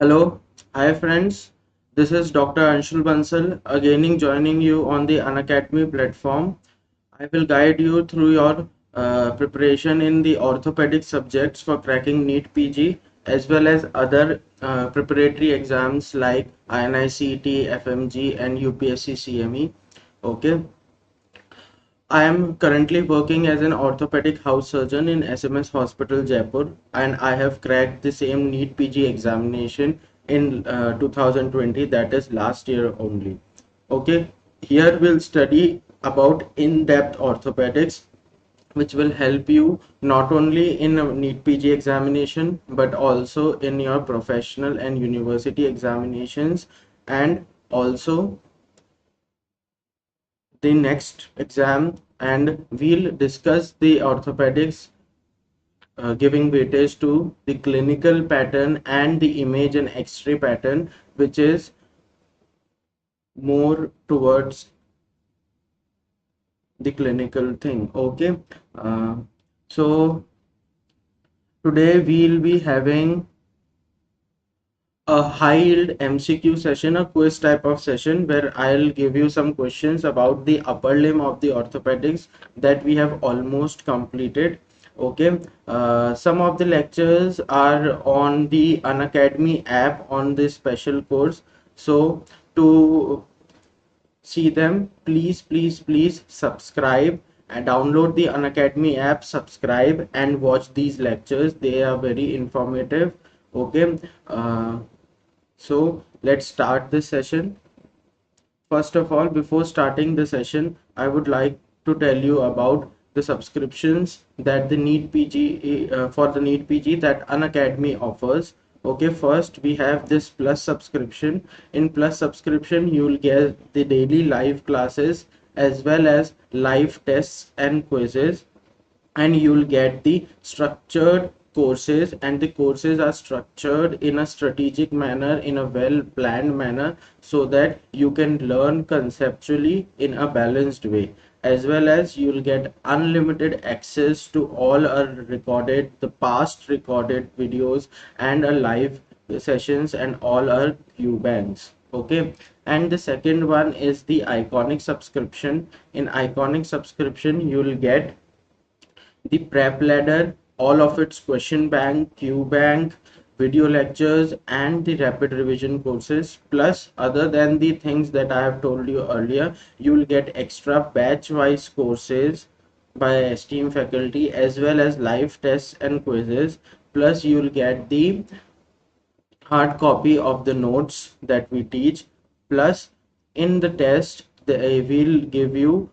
Hello, hi friends. This is Dr.Anshul Bansal again joining you on the Unacademy platform. I will guide you through your preparation in the orthopedic subjects for cracking NEET PG as well as other preparatory exams like INICET, FMG and UPSC CME. Okay. I am currently working as an orthopedic house surgeon in SMS Hospital Jaipur, and I have cracked the same NEET PG examination in 2020, that is last year only. Okay, here we'll study about in-depth orthopedics, which will help you not only in a NEET PG examination but also in your professional and university examinations, and also the next exam, and we'll discuss the orthopedics, giving weightage to the clinical pattern and the image and x-ray pattern, which is more towards the clinical thing. Okay, uh, so today we'll be having a high yield MCQ session, a quiz type of session where I'll give you some questions about the upper limb of the orthopedics that we have almost completed. Okay, some of the lectures are on the Unacademy app on this special course. So to see them, please subscribe and download the Unacademy app, subscribe and watch these lectures. They are very informative. Okay. So let's start this session. First of all, before starting the session, I would like to tell you about the subscriptions that the NEET PG for the NEET PG that Unacademy offers. Okay, first we have this Plus subscription. In Plus subscription, you will get the daily live classes as well as live tests and quizzes, and you'll get the structured courses, and the courses are structured in a strategic manner, in a well planned manner, so that you can learn conceptually in a balanced way, as well as you'll get unlimited access to all our recorded, the past recorded videos and a live sessions and all our QBanks. Okay, and the second one is the Iconic subscription. In Iconic subscription, you'll get the prep ladder, all of its question bank, QBank, video lectures, and the rapid revision courses. Plus, other than the things that I have told you earlier, you will get extra batch-wise courses by esteemed faculty as well as live tests and quizzes. Plus, you will get the hard copy of the notes that we teach. Plus, in the test, they will give you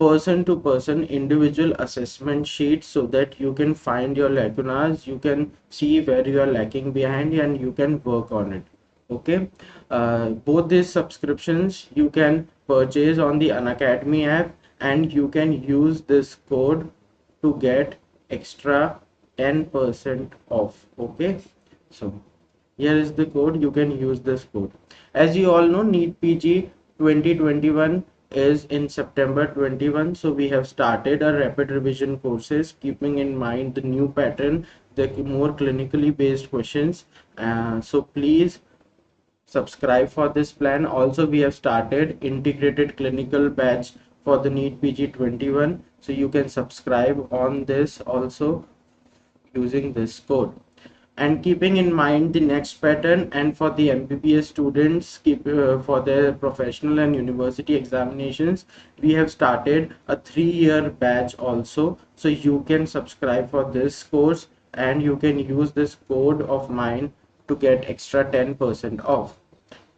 person to person individual assessment sheets so that you can find your lacunas, you can see where you are lacking behind, and you can work on it. Okay, both these subscriptions you can purchase on the Unacademy app, and you can use this code to get extra 10% off. Okay, so here is the code. You can use this code. As you all know, NEET PG 2021 is in September 21. So we have started our rapid revision courses, keeping in mind the new pattern, the more clinically based questions. So please subscribe for this plan. Also, we have started integrated clinical batch for the NEET PG 21. So you can subscribe on this also using this code. And keeping in mind the next pattern, and for the MBBS students, for their professional and university examinations, we have started a 3-year batch also. So you can subscribe for this course and you can use this code of mine to get extra 10% off.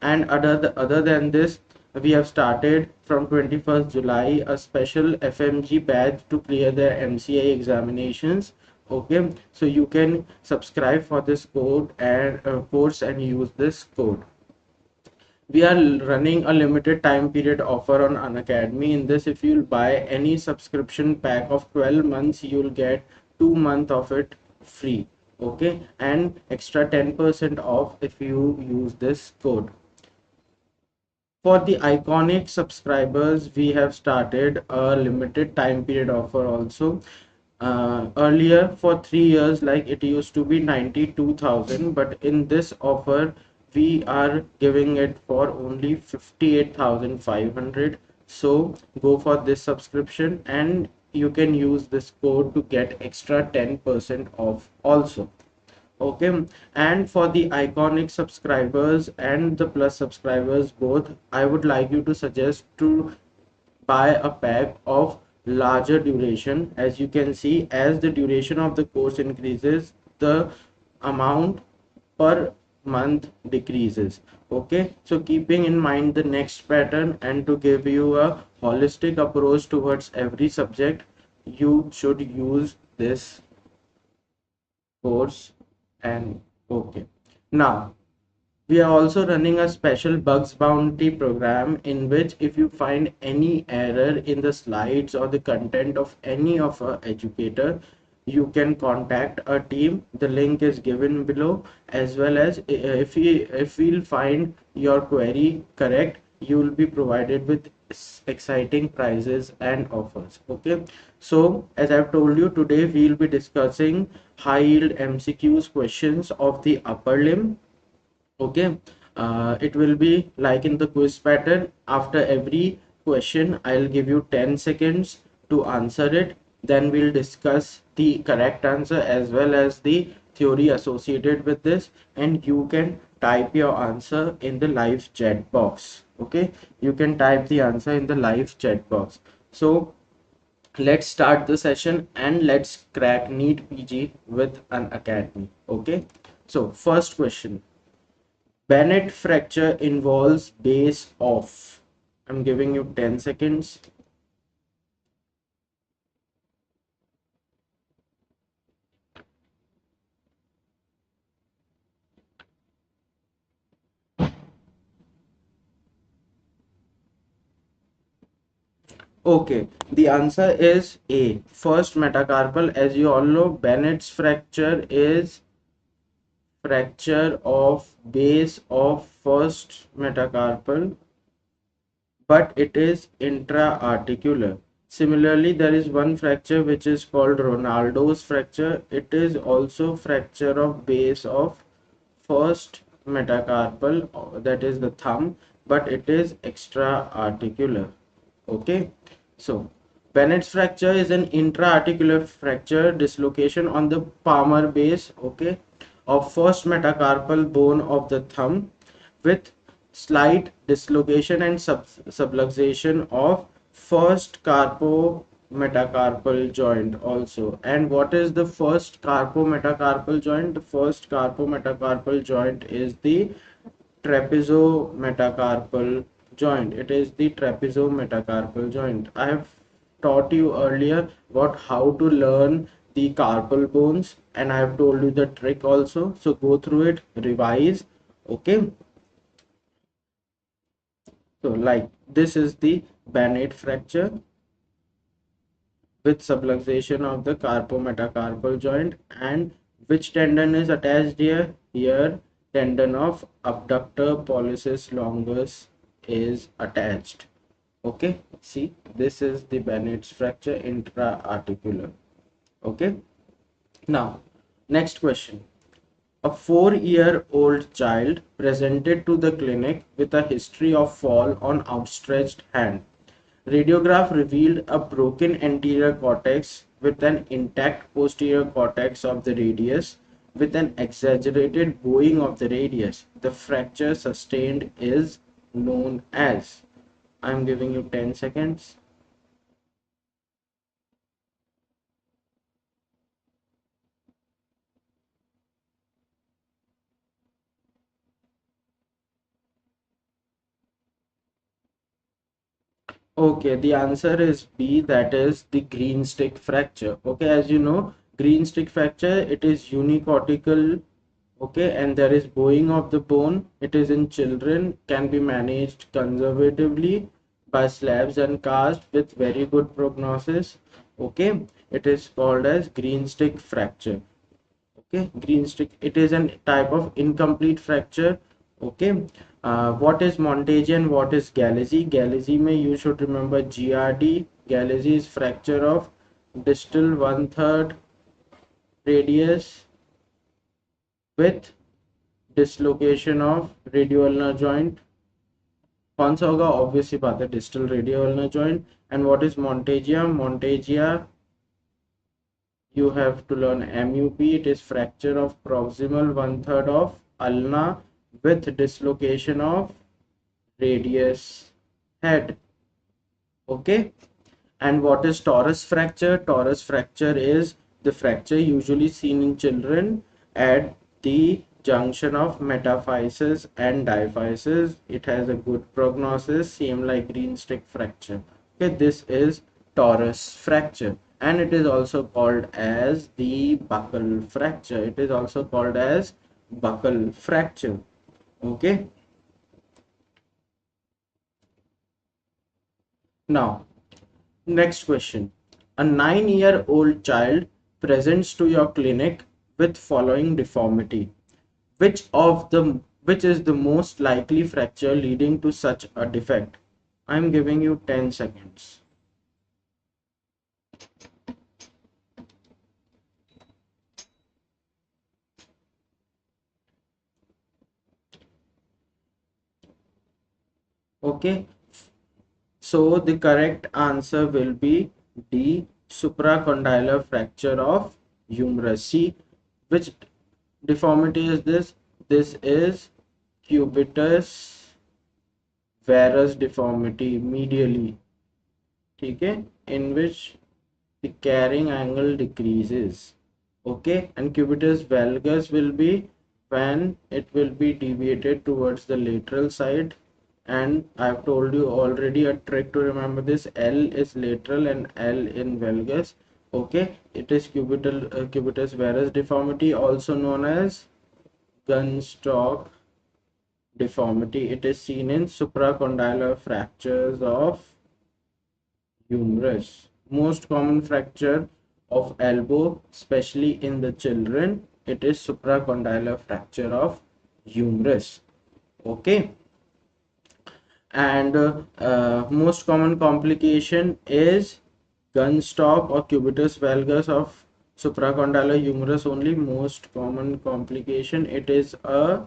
And other than this, we have started from 21st July a special FMG batch to clear their MCI examinations. Okay, so you can subscribe for this code and course and use this code. We are running a limited time period offer on Unacademy. In this, if you'll buy any subscription pack of 12 months, you'll get 2 months of it free. Okay, and extra 10% off if you use this code. For the Iconic subscribers, we have started a limited time period offer also. Earlier for 3 years, like it used to be 92,000, but in this offer we are giving it for only 58,500. So go for this subscription and you can use this code to get extra 10% off also. Okay, and for the iconic subscribers and the plus subscribers both, I would like you to suggest to buy a pack of larger duration. As you can see, as the duration of the course increases, the amount per month decreases. Okay, so keeping in mind the next pattern and to give you a holistic approach towards every subject, you should use this course. And okay, now we are also running a special bugs bounty program in which if you find any error in the slides or the content of any of our educator, you can contact our team. The link is given below, as well as if we'll find your query correct, you will be provided with exciting prizes and offers. Okay, so as I've told you, today we'll be discussing high yield MCQs questions of the upper limb. Okay, it will be like in the quiz pattern. After every question, I'll give you 10 seconds to answer it. Then we'll discuss the correct answer as well as the theory associated with this, and you can type your answer in the live chat box. Okay, you can type the answer in the live chat box. So let's start the session and let's crack NEET PG with Unacademy. Okay, so first question. Bennett fracture involves base off. I'm giving you 10 seconds. Okay, the answer is A. First metacarpal. As you all know, Bennett's fracture is fracture of base of first metacarpal, but it is intra-articular. Similarly, there is one fracture which is called Ronaldo's fracture. It is also fracture of base of first metacarpal, that is the thumb, but it is extra-articular. Okay, so Bennett's fracture is an intra-articular fracture dislocation on the palmar base, okay, of first metacarpal bone of the thumb with slight dislocation and subluxation of first carpometacarpal joint also. And what is the first carpometacarpal joint? The first carpometacarpal joint is the trapezometacarpal joint. It is the trapezometacarpal joint. I have taught you earlier about how to learn the carpal bones, and I have told you the trick also. So go through it, revise. Okay. So like this is the Bennett fracture with subluxation of the carpometacarpal joint, and which tendon is attached here? Here tendon of abductor pollicis longus is attached. Okay, see, this is the Bennett's fracture intra-articular. Okay, now next question. A 4-year-old child presented to the clinic with a history of fall on outstretched hand. Radiograph revealed a broken anterior cortex with an intact posterior cortex of the radius with an exaggerated bowing of the radius. The fracture sustained is known as. I'm giving you 10 seconds. Okay, the answer is B, that is the green stick fracture. Okay, as you know, green stick fracture, it is unicortical. Okay, and there is bowing of the bone. It is in children, can be managed conservatively by slabs and cast with very good prognosis. Okay, it is called as green stick fracture. Okay, green stick, it is a type of incomplete fracture. Okay, what is Montagia and what is Galeazzi? Galeazzi mein you should remember GRD. Galeazzi is fracture of distal 1/3 radius with dislocation of radioulnar joint. कौन सा होगा? obvious सी बात है, distal radioulnar joint. And what is Montagia? Montagia, you have to learn MUP. It is fracture of proximal 1/3 of ulna with dislocation of radius head. Okay. And what is torus fracture? Torus fracture is the fracture usually seen in children at the junction of metaphysis and diaphysis. It has a good prognosis, same like green stick fracture. Okay, this is torus fracture, and it is also called as the buckle fracture. It is also called as buckle fracture. Okay. Now, next question. A 9-year-old child presents to your clinic with following deformity. Which is the most likely fracture leading to such a defect? I am giving you 10 seconds. Okay. So the correct answer will be D, supracondylar fracture of humerus. See, which deformity is this? This is cubitus varus deformity medially, okay, in which the carrying angle decreases. Okay, and cubitus valgus will be when it will be deviated towards the lateral side. And I've told you already a trick to remember this. L is lateral and L in valgus. Okay, it is cubitus varus deformity, also known as gunstock deformity. It is seen in supracondylar fractures of humerus. Most common fracture of elbow, especially in the children, it is supracondylar fracture of humerus. Okay. And most common complication is gunstock or cubitus valgus of supracondylar humerus only. Most common complication, it is a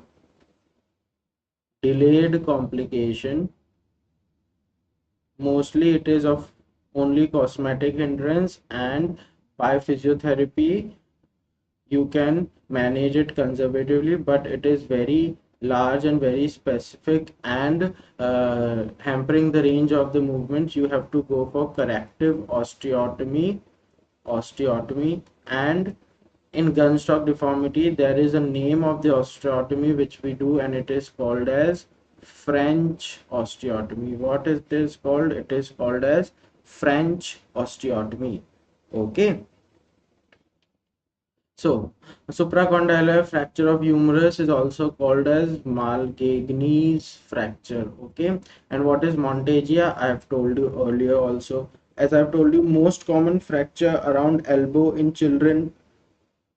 delayed complication. Mostly it is of only cosmetic hindrance, and by physiotherapy you can manage it conservatively, but it is very large and very specific and hampering the range of the movements. You have to go for corrective osteotomy. And in gunstock deformity there is a name of the osteotomy which we do, and it is called as French osteotomy. What is this called? It is called as French osteotomy. Okay. So, supracondylar fracture of humerus is also called as Malgagne's fracture. Okay, and what is Montagia? I have told you earlier also. As I have told you, most common fracture around elbow in children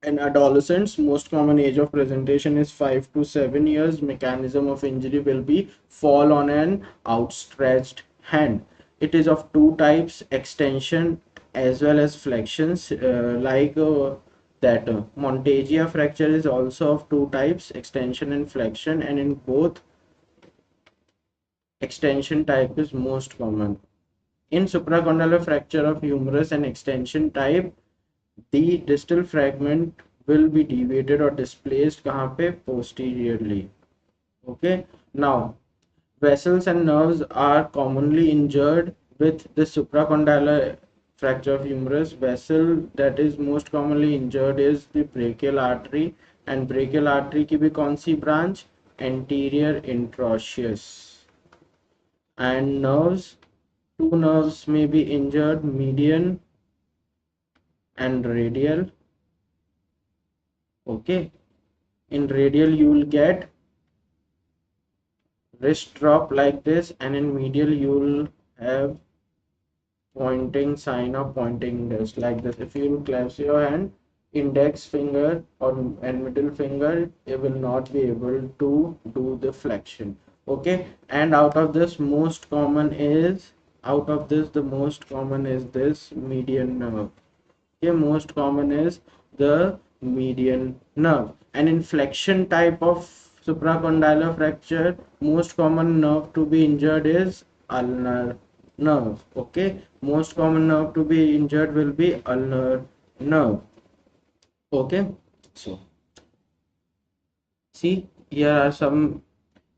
and adolescents. Most common age of presentation is 5 to 7 years. Mechanism of injury will be fall on an outstretched hand. It is of two types, extension as well as flexions. Montagia fracture is also of two types, extension and flexion, and in both extension type is most common. In supracondylar fracture of humerus and extension type, the distal fragment will be deviated or displaced kahan pe? Posteriorly. Okay, now vessels and nerves are commonly injured with the supracondylar fracture of humerus. Vessel that is most commonly injured is the brachial artery, and brachial artery की भी कौन सी branch? Anterior interosseous. And nerves, two nerves may be injured, median and radial. Okay, in radial you will get wrist drop like this, and in medial you will have pointing sign of pointing this like this. If you clasp your hand, index finger and middle finger, it will not be able to do the flexion. Okay, and out of this the most common is this median nerve. Okay, most common is the median nerve. An inflection type of supracondylar fracture, most common nerve to be injured is ulnar nerve. Okay, most common nerve to be injured will be ulnar nerve. Okay, so see, here are some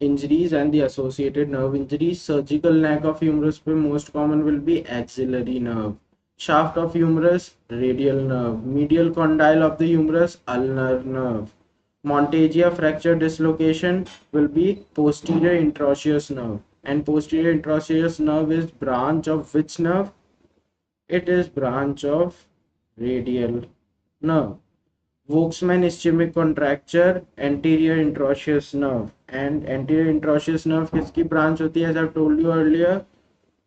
injuries and the associated nerve injuries. Surgical neck of humerus पे most common will be axillary nerve. Shaft of humerus, radial nerve. Medial condyle of the humerus, ulnar nerve. Montagia fracture dislocation will be posterior interosseous nerve. And posterior interosseous nerve is branch of which nerve? It is branch of radial nerve. Volkmann ischemic contracture, anterior interosseous nerve. And anterior interosseous nerve किसकी branch होती है? As I've told you earlier,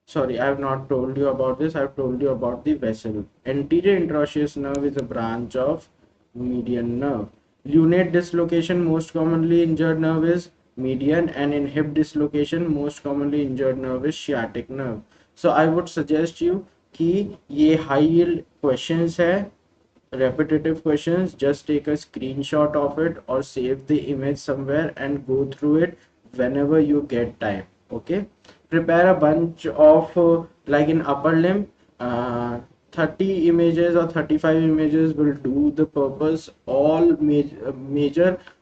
sorry, I have not told you about this. I've told you about the vessel. Anterior interosseous nerve is a branch of median nerve. Lunate dislocation, most commonly injured nerve is median, and in hip dislocation, most commonly injured nerve is sciatic nerve. So I would suggest you कि ये high yield questions है, repetitive questions. Just take a screenshot of it or save the image somewhere and go through it whenever you get time. Okay, prepare a bunch of like in upper limb, uh, 30 images or 35 images will do the purpose. All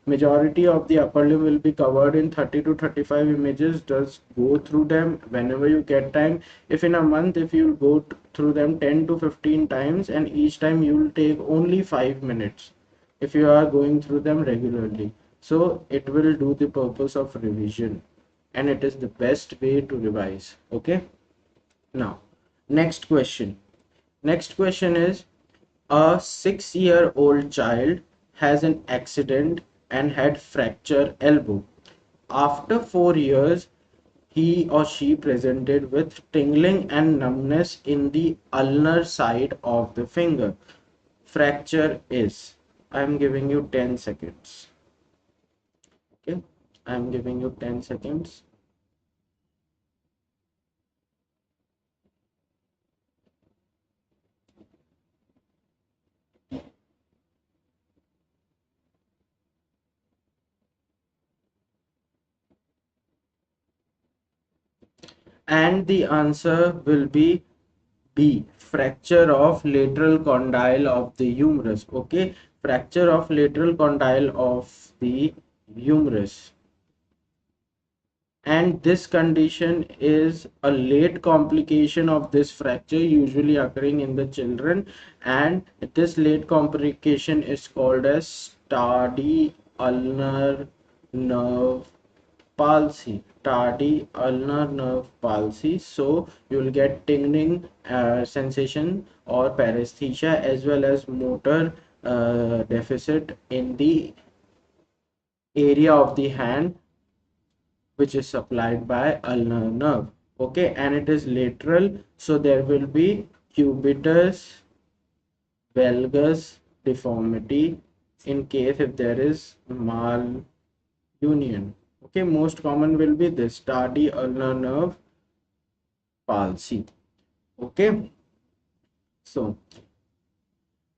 majority of the upper limb will be covered in 30 to 35 images. Just go through them whenever you get time. If in a month, if you go through them 10 to 15 times, and each time you will take only 5 minutes if you are going through them regularly, so it will do the purpose of revision, and it is the best way to revise. Okay, now next question is, a 6-year-old child has an accident and had fracture elbow. After 4 years, he or she presented with tingling and numbness in the ulnar side of the finger. Fracture is, I am giving you 10 seconds. Okay, I am giving you 10 seconds. And the answer will be B, fracture of lateral condyle of the humerus. Okay, fracture of lateral condyle of the humerus. And this condition is a late complication of this fracture, usually occurring in the children, and this late complication is called as tardy ulnar nerve palsy. Tardy ulnar nerve palsy. So you will get tingling sensation or paresthesia, as well as motor deficit in the area of the hand which is supplied by ulnar nerve. Okay, and it is lateral, so there will be cubitus valgus deformity in case if there is mal union. Okay, most common will be this tardy ulnar nerve palsy. Okay, so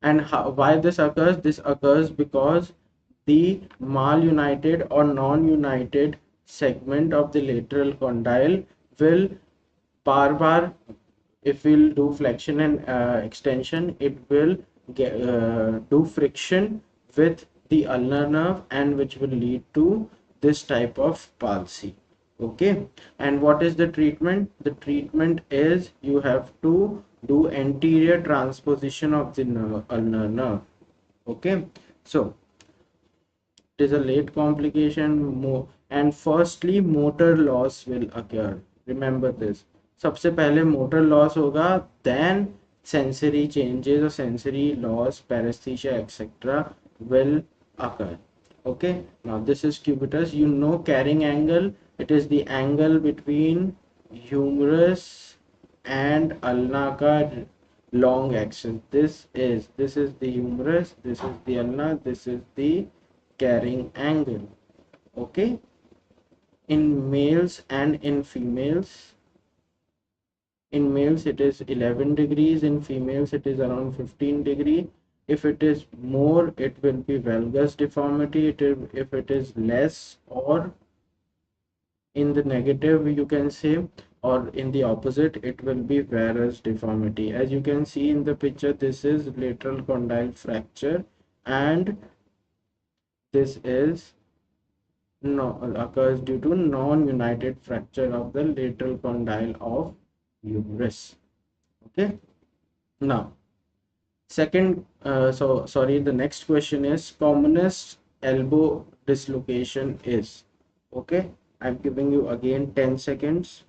and why this occurs? This occurs because the malunited or non-united segment of the lateral condyle will bar, if we'll do flexion and extension, it will do friction with the ulnar nerve, and which will lead to this type of palsy. Okay, and what is the treatment? The treatment is you have to do anterior transposition of the ulnar nerve. Okay, so it is a late complication, and firstly motor loss will occur. Remember this. सबसे पहले motor loss होगा, then sensory changes or sensory loss, paresthesia, etc. will occur. Okay, now this is cubitus. You know carrying angle. It is the angle between humerus and ulnar long axis. This is the humerus, this is the ulnar, this is the carrying angle. Okay, in males and in females, In males it is 11 degrees, in females it is around 15 degree. If it is more, it will be valgus deformity. If it is less, or in the negative you can say, or in the opposite, it will be varus deformity. As you can see in the picture, this is lateral condyle fracture, and this is no occurs due to non-united fracture of the lateral condyle of humerus. Okay, now second, the next question is commonest elbow dislocation is. Okay, I'm giving you again 10 seconds.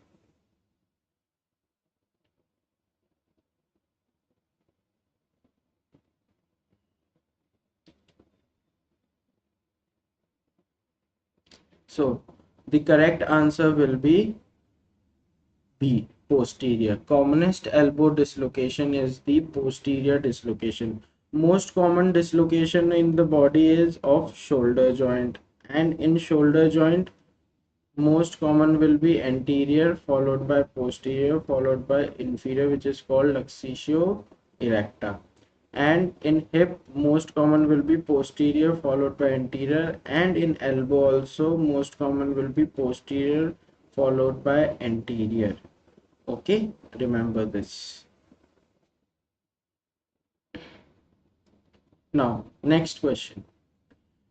So the correct answer will be B, posterior. Commonest elbow dislocation is the posterior dislocation. Most common dislocation in the body is of shoulder joint, and in shoulder joint most common will be anterior, followed by posterior, followed by inferior, which is called luxatio erecta. And in hip most common will be posterior, followed by anterior, and in elbow also most common will be posterior, followed by anterior. Okay, remember this. Now next question.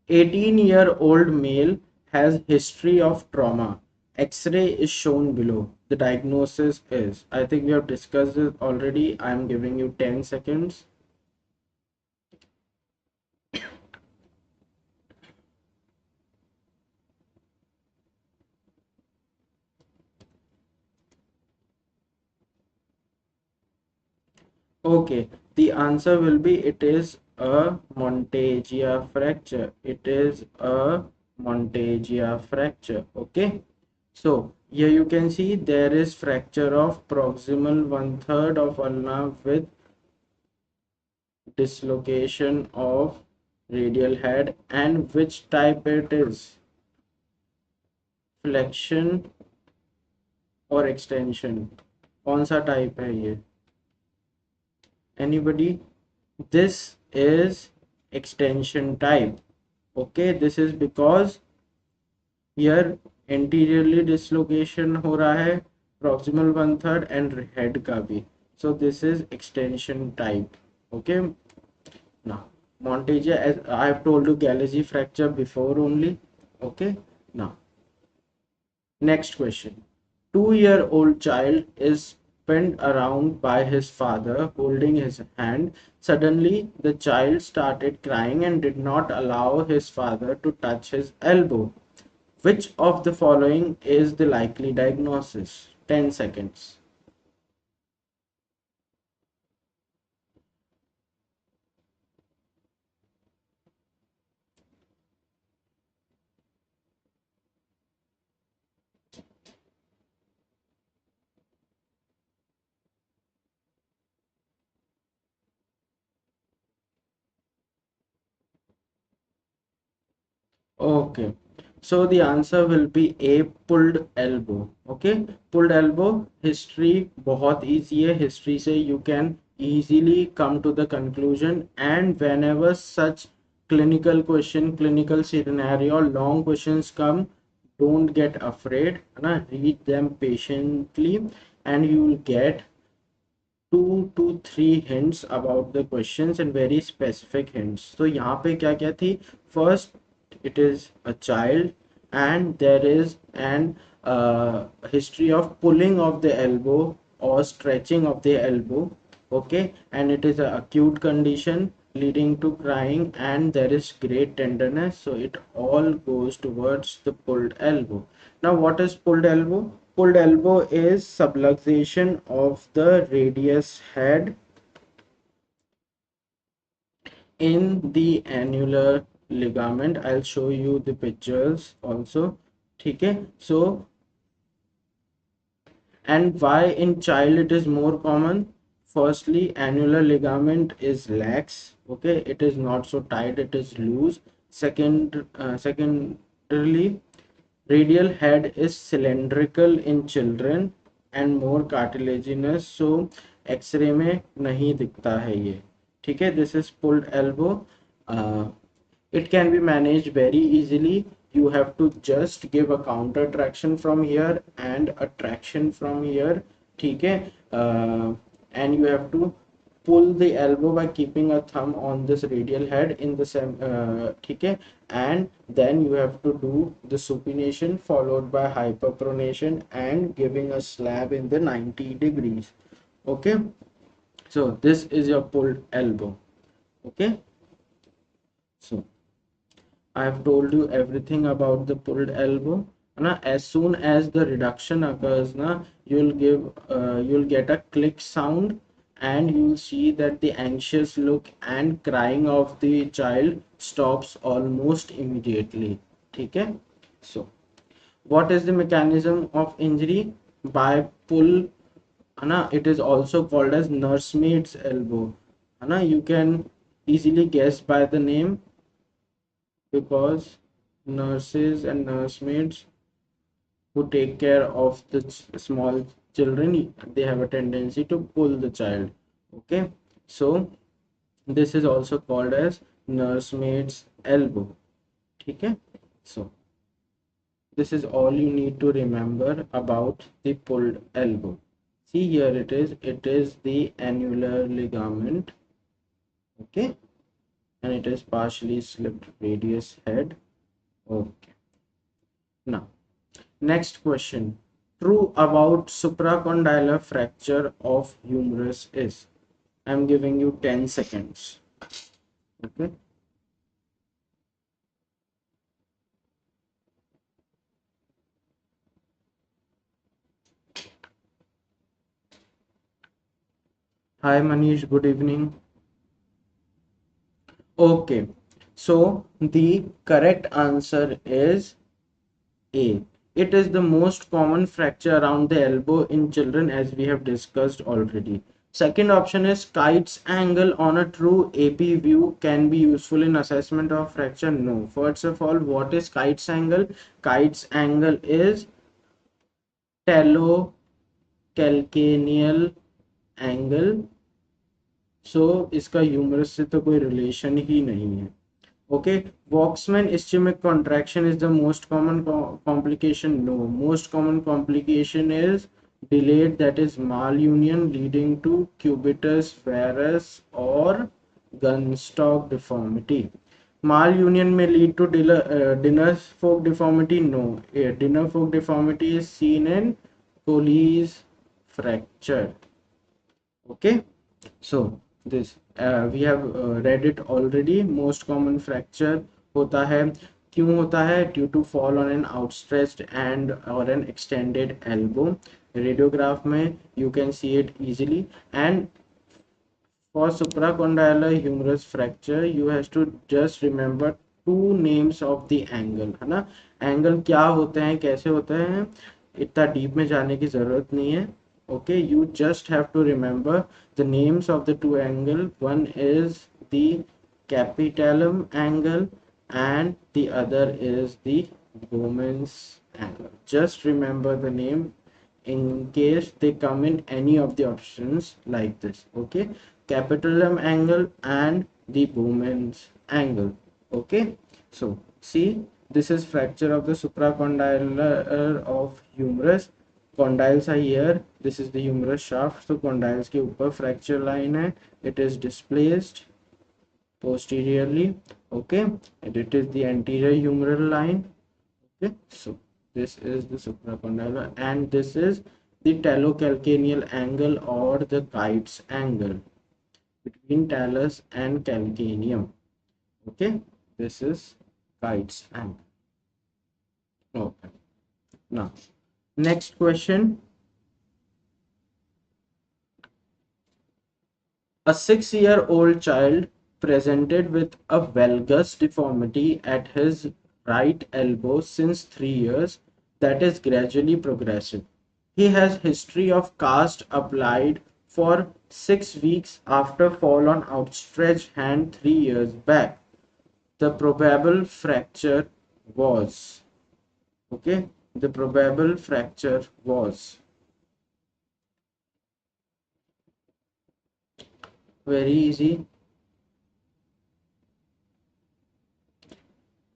18-year-old male has history of trauma. X-ray is shown below. The diagnosis is, I think we have discussed it already. I am giving you 10 seconds. Okay, the answer will be, it is a Montagia fracture. It is a Montagia fracture. Okay, so here you can see there is fracture of proximal 1/3 of ulna with dislocation of radial head. And which type it is, flexion और extension, कौन सा type है ये, anybody? This is extension type. Okay, this is because here anteriorly dislocation हो रहा है proximal 1/3 and head का भी, so this is extension type. Okay, now Montagia, as I have told you, Gallagher fracture before only. Okay, now next question. 2-year-old child is pinned around by his father holding his hand. Suddenly, the child started crying and did not allow his father to touch his elbow. Which of the following is the likely diagnosis? 10 seconds. Okay, so the answer will be A, pulled elbow. Okay, pulled elbow history बहुत easy है. History से you can easily come to the conclusion, and whenever such clinical question, clinical scenario, long questions come, don't get afraid, ना, read them patiently, and you will get 2 to 3 hints about the questions and very specific hints. So यहाँ पे क्या क्या थी? First, it is a child, and there is an history of pulling of the elbow or stretching of the elbow. Okay, and it is an acute condition leading to crying, and there is great tenderness, so it all goes towards the pulled elbow. Now what is pulled elbow? Pulled elbow is subluxation of the radius head in the annular ligament. I'll show you the pictures also. Okay, so, and why in child it is more common? Firstly, annular ligament is lax. Okay, it is not so tight, it is loose. Secondarily, radial head is cylindrical in children. and more cartilaginous, so x-ray में नहीं दिखता है ये, ठीक है. This is pulled elbow. It can be managed very easily. You have to just give a counter traction from here and a traction from here, ठीक है. And you have to pull the elbow by keeping a thumb on this radial head in the same, ठीक है. And then you have to do the supination followed by hyperpronation and giving a slab in the 90 degrees. Okay, so this is your pulled elbow. Okay, so I have told you everything about the pulled elbow. Na, as soon as the reduction occurs, na, you'll get a click sound, and you'll see that the anxious look and crying of the child stops almost immediately. Okay, so what is the mechanism of injury? By pull, na, it is also called as nursemaid's elbow. Na, you can easily guess by the name, because nurses and nursemaids who take care of the small children, they have a tendency to pull the child. Okay, so this is also called as nursemaid's elbow. Okay, so this is all you need to remember about the pulled elbow. See, here it is the annular ligament. Okay, and it is partially slipped radius head. Okay, now next question. True about supracondylar fracture of humerus is. I am giving you 10 seconds. Okay, hi Manish, good evening. Okay, so the correct answer is A. It is the most common fracture around the elbow in children, as we have discussed already. Second option is kite's angle on a true AP view can be useful in assessment of fracture. No. First of all, what is kite's angle? Kite's angle is talocalcaneal angle. So इसका humerus से तो कोई relation ही नहीं है. Okay, Waxman ischemic contraction is the most common complication. No, most common complication is delayed, that is malunion leading to cubitus varus or gunstock deformity. Malunion may lead to dinner fork deformity. No, dinner fork deformity is seen in Colles fracture. Okay, so this we have read it already. Most common fracture होता है, क्यों होता है? Due to fall on an outstretched and or an extended elbow. Radiograph में you can see it easily. And for supracondylar humerus fracture you have to just remember two names of the angle, है ना. Angle क्या होते हैं, कैसे होते हैं, इतना डीप में जाने की जरूरत नहीं है. Okay, you just have to remember the names of the two angle. One is the capitellum angle and the other is the Bowman's angle. Just remember the name in case they come in any of the options like this. Okay, capitellum angle and the Bowman's angle. Okay, so see, this is fracture of the supracondylar of humerus. Condyles are here. This is the humerus shaft. So condyles के ऊपर fracture line है. It is displaced posteriorly. Okay, and it is the anterior humeral line. Okay, so this is the supracondylar, and this is the talocalcaneal angle or the kite's angle between talus and calcaneum. Okay, this is kite's angle. Okay, now next question. A 6-year-old child presented with a valgus deformity at his right elbow since 3 years that is gradually progressive. He has history of cast applied for 6 weeks after fall on outstretched hand 3 years back. The probable fracture was, okay, the probable fracture was very easy.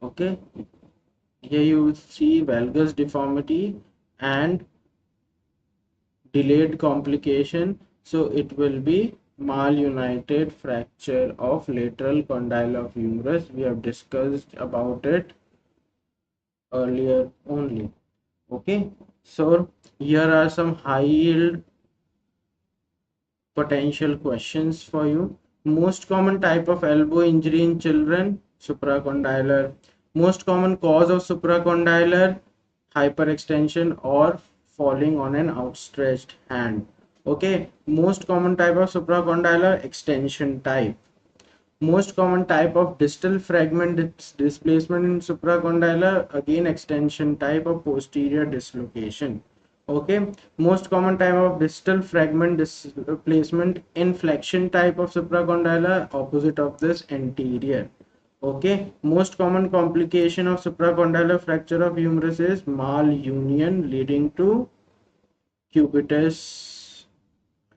Okay, here you will see valgus deformity and delayed complication. So it will be malunited fracture of lateral condyle of humerus. We have discussed about it earlier only. Okay, so here are some high yield potential questions for you. Most common type of elbow injury in children, supracondylar. Most common cause of supracondylar, hyperextension or falling on an outstretched hand. Okay, most common type of supracondylar, extension type. Most common type of distal fragment displacement in supracondylar, again extension type of posterior dislocation. Okay, most common type of distal fragment displacement in flexion type of supracondylar, opposite of this, anterior. Okay, most common complication of supracondylar fracture of humerus is malunion leading to cubitus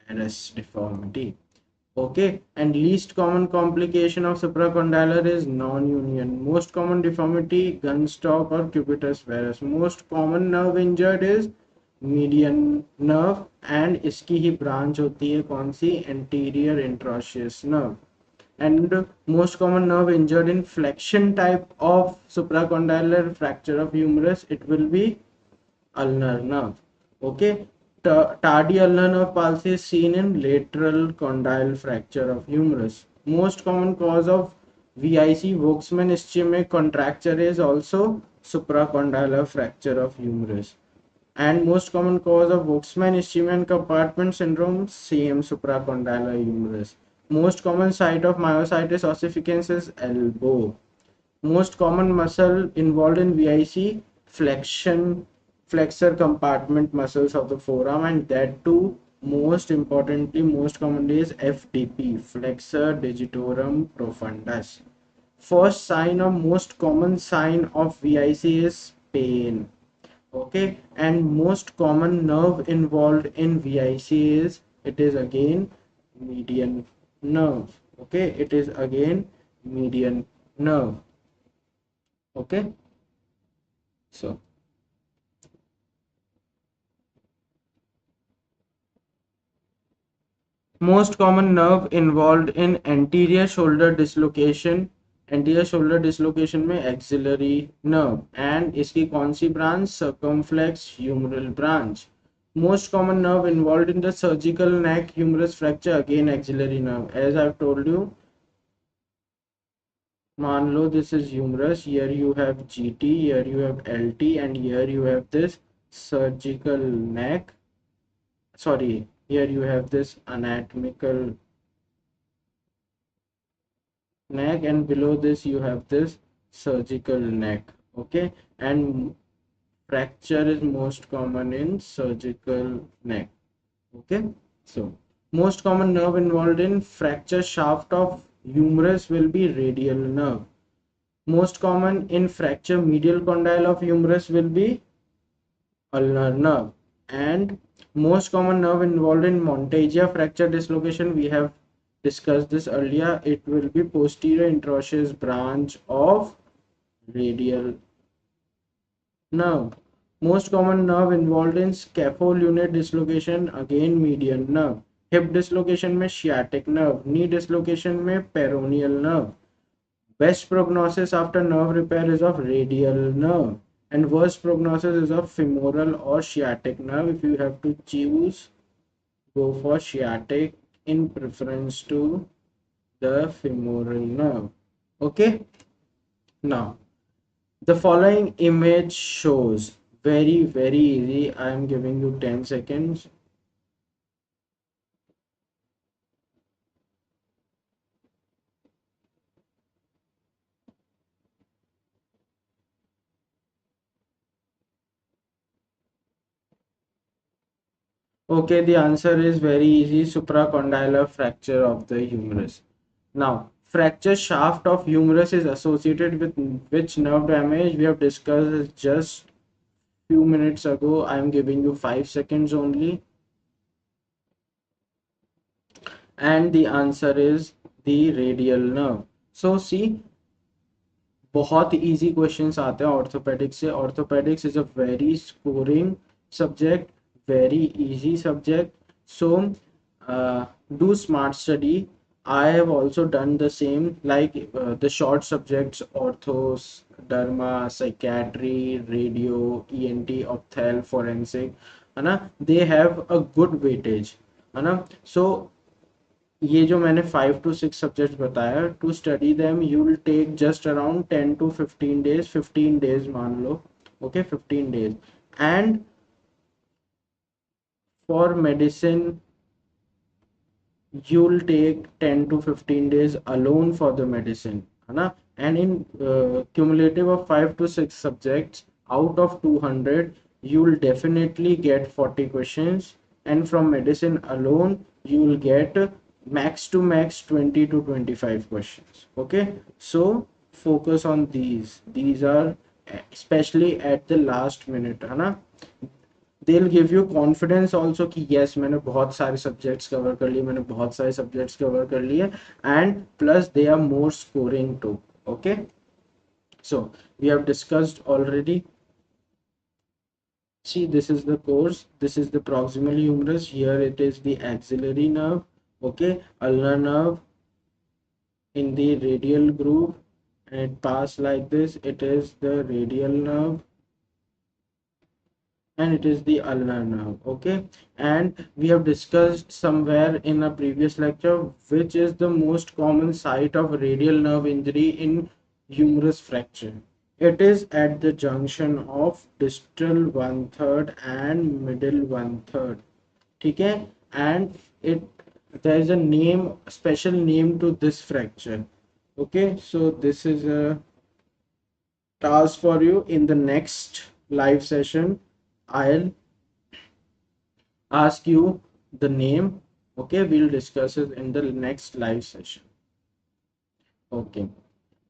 minus deformity. Okay, and least common complication of supracondylar is non-union. Most common deformity, gunstop or cubitus varus. Most common nerve injured is median nerve and इसकी ही branch होती है कौन सी, anterior interosseous nerve. And most common nerve injured in flexion type of supracondylar fracture of humerus, it will be ulnar nerve. Okay, tardy ulnar nerve palsy is seen in lateral condyle fracture of humerus. Most common cause of VIC, Volkmann ischemic contracture, is also supracondylar fracture of humerus. And most common cause of Volkmann ischemic compartment syndrome, same, supracondylar humerus. Most common site of myositis ossificans is elbow. Most common muscle involved in VIC, flexor compartment muscles of the forearm, and that too, most importantly, most commonly is FDP, flexor digitorum profundus. First sign or most common sign of VIC is pain. Okay, and most common nerve involved in VIC is, it is again median nerve. Okay, it is again median nerve. Okay, so most common nerve involved in anterior shoulder dislocation, anterior shoulder dislocation में axillary nerve, and इसकी कौन सी branch, circumflex humeral branch. Most common nerve involved in the surgical neck humerus fracture, again axillary nerve. As I've told you, मान लो this is humerus, here you have GT, here you have LT, and here you have this surgical neck, sorry, here you have this anatomical neck, and below this you have this surgical neck. Okay, and fracture is most common in surgical neck. Okay, so most common nerve involved in fracture shaft of humerus will be radial nerve. Most common in fracture medial condyle of humerus will be ulnar nerve. And most common nerve involved in Montagia fracture dislocation, we have discussed this earlier, it will be posterior interosseous branch of radial nerve. Most common nerve involved in scapholunate dislocation, again median nerve. Hip dislocation में sciatic nerve, knee dislocation में peroneal nerve. Best prognosis after nerve repair is of radial nerve, and worst prognosis is of femoral or sciatic nerve. If you have to choose, go for sciatic in preference to the femoral nerve. Okay, now the following image shows, very easy, I am giving you 10 seconds. Okay, the answer is very easy, supracondylar fracture of the humerus. Now, fracture shaft of humerus is associated with which nerve damage? We have discussed just few minutes ago. I am giving you 5 seconds only. and the answer is the radial nerve. So see, बहुत easy questions आते हैं orthopedics से. Orthopedics is a very scoring subject, very easy subject. So do smart study. I have also done the same, like the short subjects, orthos, derma, psychiatry, radio, ENT, opthal, forensic, है ना, they have a good weightage, है ना. So ये जो मैंने 5 to 6 subject बताया, to study them you will take just around 10 to 15 days, 15 days मान लो. Okay, 15 days. And for medicine you'll take 10 to 15 days alone for the medicine, है ना. And in cumulative of 5 to 6 subjects out of 200, you'll definitely get 40 questions, and from medicine alone you'll get max to max 20 to 25 questions. Okay, so focus on these are especially at the last minute, है ना. they'll give you confidence also कि yes, मैंने बहुत सारे subjects cover कर लिए, मैंने बहुत सारे subjects cover कर लिए, and plus they are more scoring too. Okay, so we have discussed already. See, this is the course, this is the proximal humerus, here it is the axillary nerve. Okay, ulnar nerve in the radial groove, and it pass like this, it is the radial nerve, and it is the ulnar nerve. Okay, and we have discussed somewhere in a previous lecture which is the most common site of radial nerve injury in humerus fracture. It is at the junction of distal 1/3 and middle 1/3. Okay, and there is a name, special name to this fracture. Okay, so this is a task for you. In the next live session I'll ask you the name. Okay, we'll discuss it in the next live session. Okay,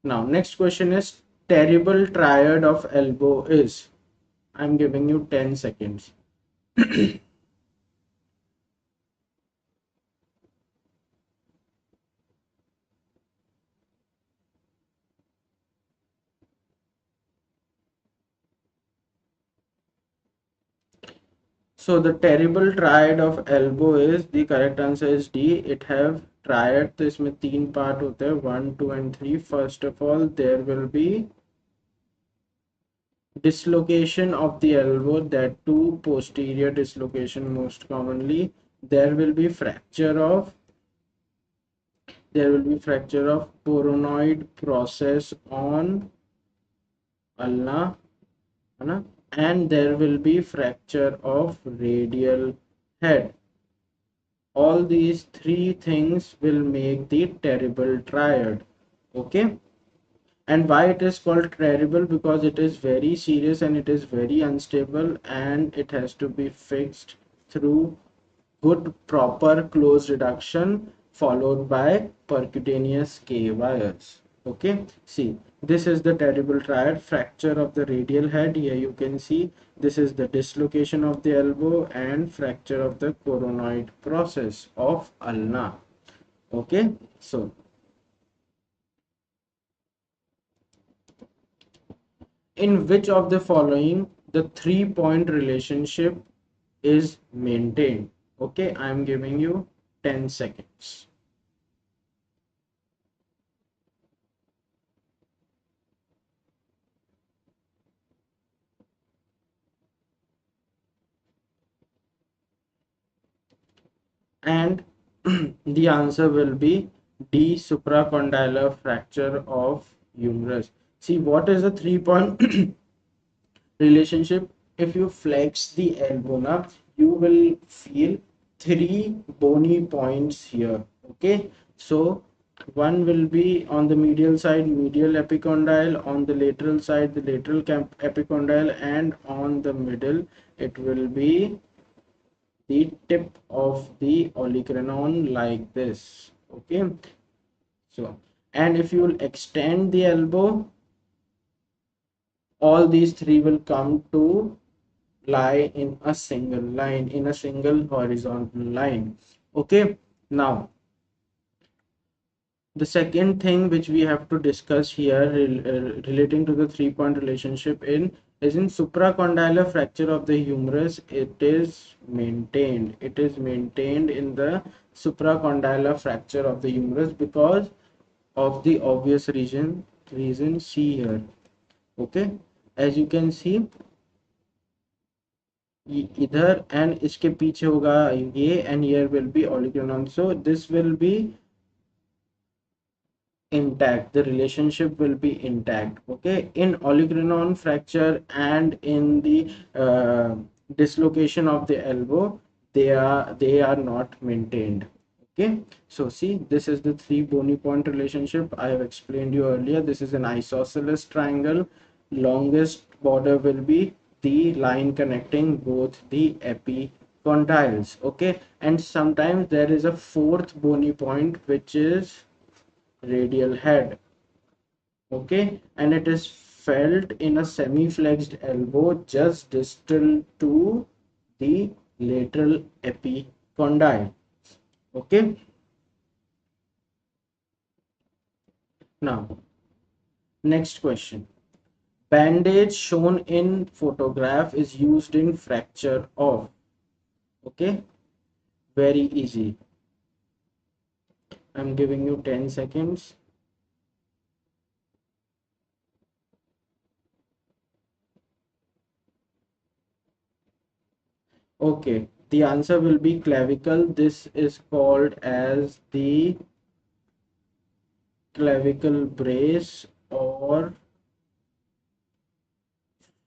now next question is, terrible triad of elbow is. I'm giving you 10 seconds. So the terrible triad of elbow is, the correct answer is D. It have triad, तो इसमें 3 part होते हैं, 1, 2 and 3. First of all, there will be dislocation of the elbow, that too posterior dislocation most commonly. There will be fracture of poronoid process on ulna, and there will be fracture of radial head. All these 3 things will make the terrible triad. Okay, and why it is called terrible? Because it is very serious and it is very unstable, and it has to be fixed through good proper close reduction followed by percutaneous K wires. Okay, see, this is the terrible triad. Fracture of the radial head, here you can see this is the dislocation of the elbow, and fracture of the coronoid process of ulna. Okay, so in which of the following the 3-point relationship is maintained? Okay, I am giving you 10 seconds. And the answer will be D, supracondylar fracture of humerus. See, what is the 3-point relationship? If you flex the elbow now, you will feel 3 bony points here. Okay, so one will be on the medial side, medial epicondyle, on the lateral side, the lateral epicondyle, and on the middle it will be the tip of the olecranon like this. Okay, so, and if you will extend the elbow, all these 3 will come to lie in a single line, in a single horizontal line. Okay, now The second thing which we have to discuss here relating to the 3-point relationship is in supracondylar fracture of the humerus. It is maintained. It is maintained in the supracondylar fracture of the humerus because of the obvious reason see here. Okay, as you can see, इधर and इसके पीछे होगा ये, and here will be oligomeric, so this will be intact, the relationship will be intact. Okay, in oligomeric fracture and in the dislocation of the elbow, they are not maintained. Okay, so see, this is the 3 bony point relationship I have explained you earlier. This is an isosceles triangle. Longest border will be the line connecting both the epicondyles. Okay, and sometimes there is a 4th bony point which is radial head. Okay, and it is felt in a semi-flexed elbow just distal to the lateral epicondyle. Okay, now next question. Bandage shown in photograph is used in fracture of. Okay, very easy. I'm giving you 10 seconds. Okay, the answer will be clavicle. This is called as the clavicle brace or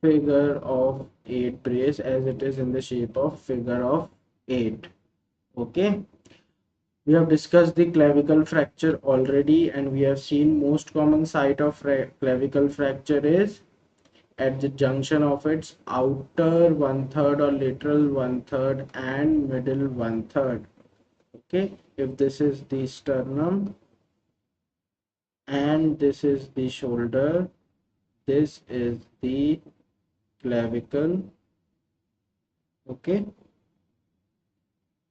figure of 8 brace, as it is in the shape of figure of 8. Okay, we have discussed the clavicle fracture already, and we have seen most common site of clavicle fracture is at the junction of its outer 1/3 or lateral 1/3 and middle 1/3. Okay, if this is the sternum and this is the shoulder, this is the clavicle. Okay,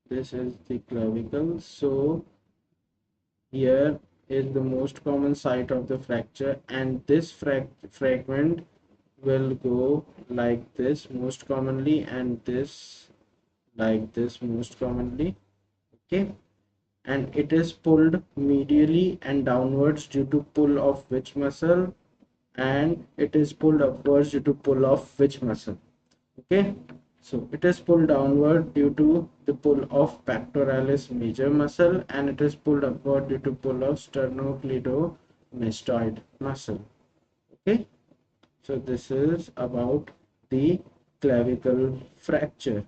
this is the clavicle. So here is the most common site of the fracture, and this fragment will go like this most commonly, and this like this most commonly. Okay, and it is pulled medially and downwards due to pull of which muscle, and it is pulled upwards due to pull of which muscle. Okay, so it is pulled downward due to the pull of pectoralis major muscle, and it is pulled upward due to pull of sternocleidomastoid muscle. Okay, so this is about the clavicle fracture.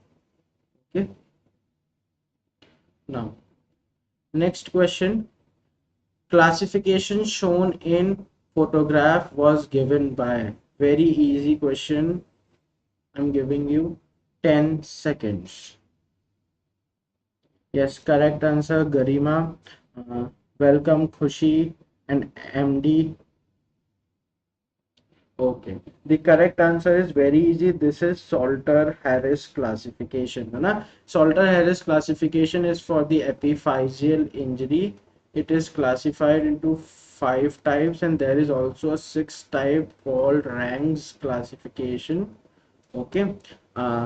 Okay, now next question. Classification shown in photograph was given by. Very easy question. I'm giving you 10 seconds. Yes, correct answer, Garima. Welcome, Khushi and MD. Okay, the correct answer is very easy. This is Salter-Harris classification. Na? Salter-Harris classification is for the epiphyseal injury. It is classified into 5 types, and there is also a 6th type called Rangs classification. Okay,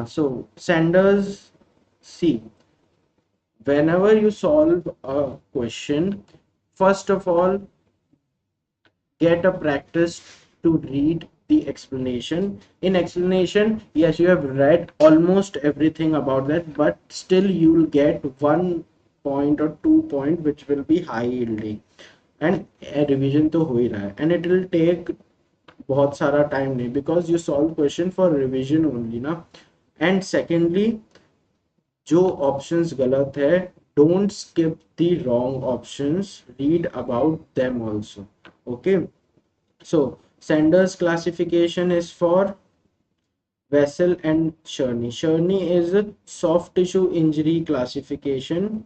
so Sanders, see, whenever you solve a question, first of all, get a practice to read the explanation. In explanation, yes, you have read almost everything about that, but still you will get 1 point or 2 point which will be high yielding, and a revision to ho hi raha hai, and it will take बहुत सारा time नहीं, because you solve question for revision only ना. And secondly, जो options गलत है, don't skip the wrong options, read about them also. Okay, so Sanders classification is for Vessel and Cherney. Cherney is a soft tissue injury classification.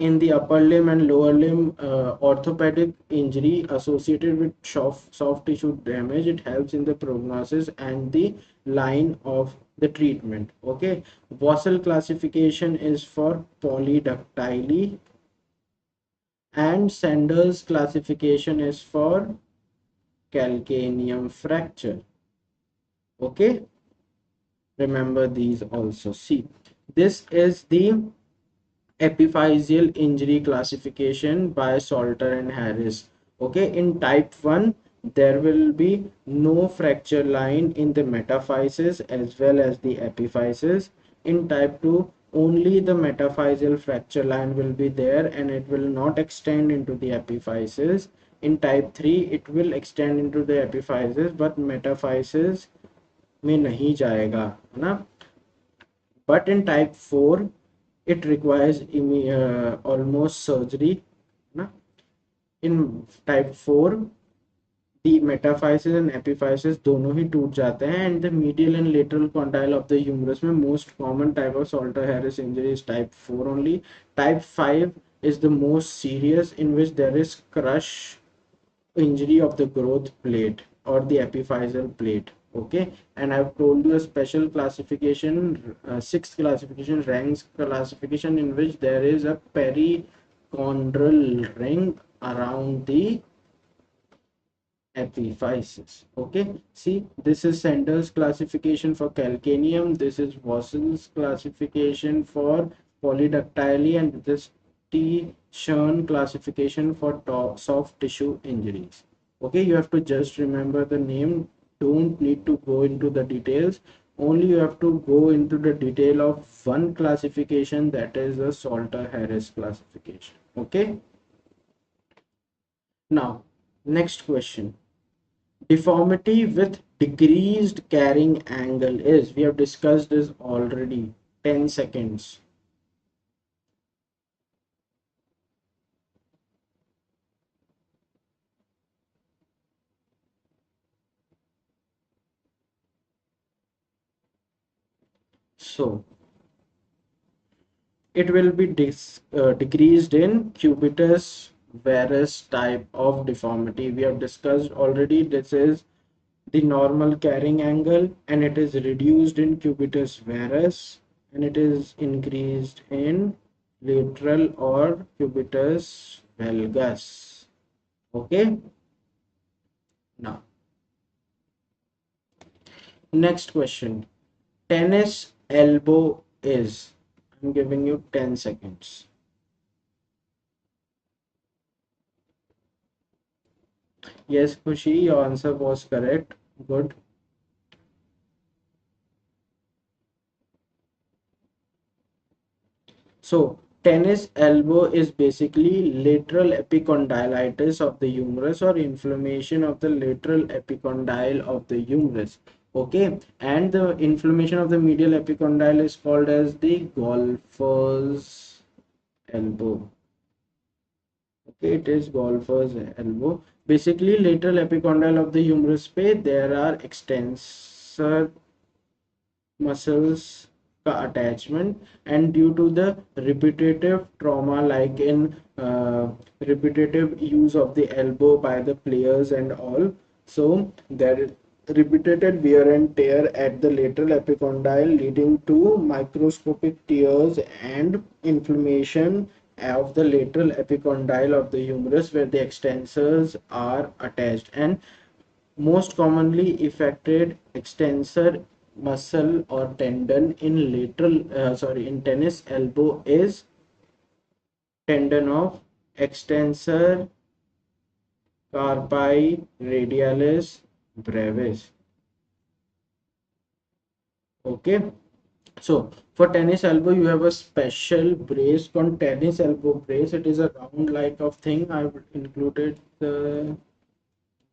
In the upper limb and lower limb orthopedic injury associated with soft tissue damage, it helps in the prognosis and the line of the treatment. Okay, Vessel classification is for polydactyly. and Sanders classification is for calcaneum fracture. Okay, remember these also. See, this is the epiphyseal injury classification by Salter and Harris. Okay, in type 1 there will be no fracture line in the metaphysis as well as the epiphysis. In type 2 only the metaphyseal fracture line will be there and it will not extend into the epiphysis. In type 3 it will extend into the epiphysis but metaphysis में नहीं जाएगा, है ना? But in type 4 it requires almost surgery, na? In type 4 the metaphysis and epiphysis दोनों ही टूट जाते हैं and the medial and lateral condyle of the humerus में most common type of Salter-Harris injury is type 4 only. Type 5 is the most serious, in which there is crush injury of the growth plate or the epiphyseal plate. Okay, and I've told you a special classification, sixth classification, ranks classification, in which there is a perichondral ring around the epiphysis. Okay, see, this is Sanders classification for calcaneum, this is Wassell's classification for polydactyly, and this T. Shern classification for soft tissue injuries. Okay, you have to just remember the name, don't need to go into the details, only you have to go into the detail of one classification, that is the Salter-Harris classification. Okay, now next question. Deformity with decreased carrying angle is, we have discussed this already. 10 seconds. So it will be decreased in cubitus varus type of deformity. We have discussed already, this is the normal carrying angle and it is reduced in cubitus varus and it is increased in lateral or cubitus valgus. Okay, now next question. Tennis elbow is, I'm giving you 10 seconds. Yes, Khushi, your answer was correct. Good. So tennis elbow is basically lateral epicondylitis of the humerus or inflammation of the lateral epicondyle of the humerus. Okay, and the inflammation of the medial epicondyle is called as the golfer's elbow. Okay, it is golfer's elbow. Basically, lateral epicondyle of the humerus space, there are extensor muscles attachment, and due to the repetitive trauma, like in repetitive use of the elbow by the players and all, so there is repeated wear and tear at the lateral epicondyle, leading to microscopic tears and inflammation of the lateral epicondyle of the humerus where the extensors are attached. And most commonly affected extensor muscle or tendon in in tennis elbow is tendon of extensor carpi radialis brevis. Okay, so for tennis elbow you have a special brace called tennis elbow brace. It is a round like of thing. I've included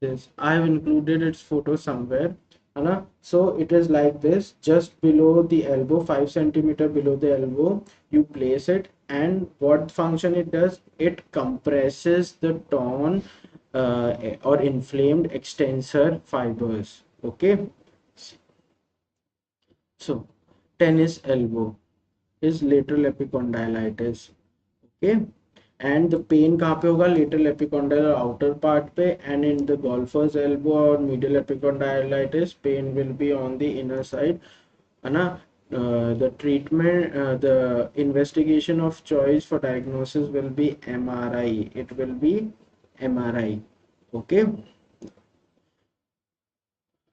its photo somewhere. So it is like this, just below the elbow, 5 centimeter below the elbow, you place it, and what function it does, it compresses the torn or inflamed extensor fibers. Okay, so tennis elbow is lateral epicondylitis. Okay, and the pain कहाँ पे होगा, lateral epicondylar outer part पे, and in the golfer's elbow or medial epicondylitis pain will be on the inner side, है ना? the treatment, the investigation of choice for diagnosis will be MRI. It will be MRI. Okay.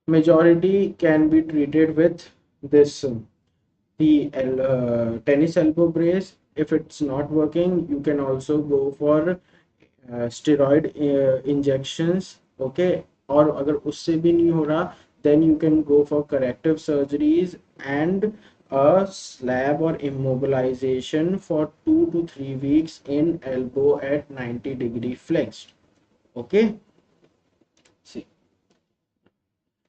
Majority can be treated with this the tennis elbow brace. If it's not working, you can also go for steroid injections. Okay, और अगर उससे भी नहीं हो रहा, then you can go for corrective surgeries and a slab or immobilization for 2 to 3 weeks in elbow at 90-degree flexed. Okay, see,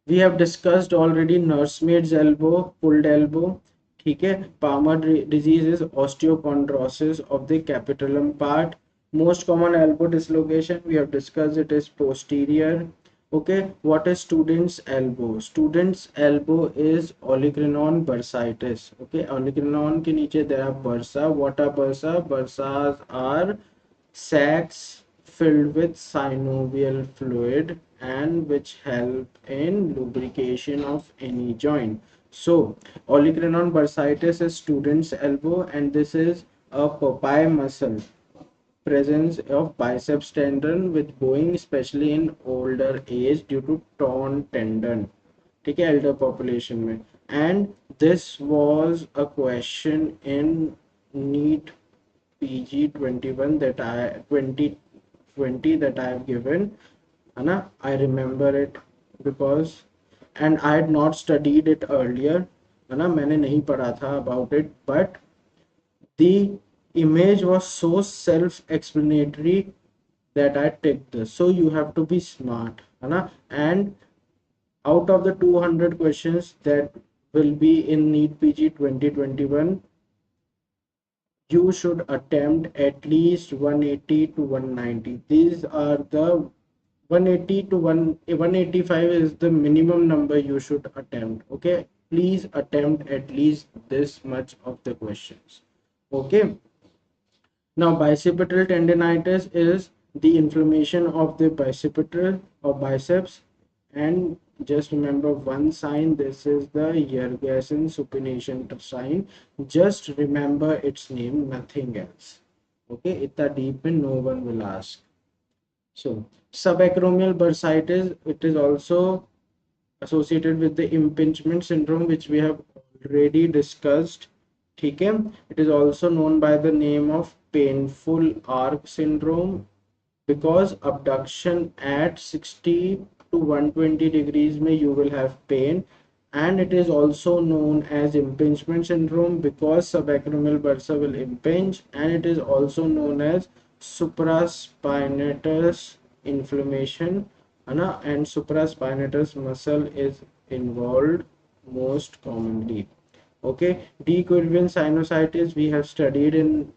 we have discussed already nursemaid's elbow, pulled elbow. ठीक है, Palmer disease is osteochondrosis of the capitulum part. Most common elbow dislocation we have discussed, it is posterior. Okay, what is student's elbow? Student's elbow is olecranon bursitis. Okay, olecranon के नीचे there are bursa. What are bursa? Bursas are sacs filled with synovial fluid and which help in lubrication of any joint. So olecranon bursitis is student's elbow, and this is a Popeye muscle presence of biceps tendon with bowing, especially in older age due to torn tendon. ठीक है, elder population में. And this was a question in NEET PG 21 that I 2020 that I have given. Anna, I remember it because, and I had not studied it earlier. Anna, मैंने नहीं पढ़ा था about it, but the image was so self-explanatory that I took this. So you have to be smart, Anna. And out of the 200 questions that will be in NEET PG 2021, you should attempt at least 180 to 190. These are the 180 to 185 is the minimum number you should attempt. Okay, please attempt at least this much of the questions. Okay, now bicipital tendinitis is the inflammation of the bicipital or biceps, and just remember one sign, this is the Yergasin supination sign. Just remember its name, nothing else. Okay, itna deep in no one will ask. So subacromial bursitis, it is also associated with the impingement syndrome, which we have already discussed. ठीक है, it is also known by the name of painful arc syndrome because abduction at 60 to 120 degrees may you will have pain, and it is also known as impingement syndrome because subacromial bursa will impinge, and it is also known as supraspinatus inflammation, and supraspinatus muscle is involved most commonly. Okay, decurvin sinusitis we have studied in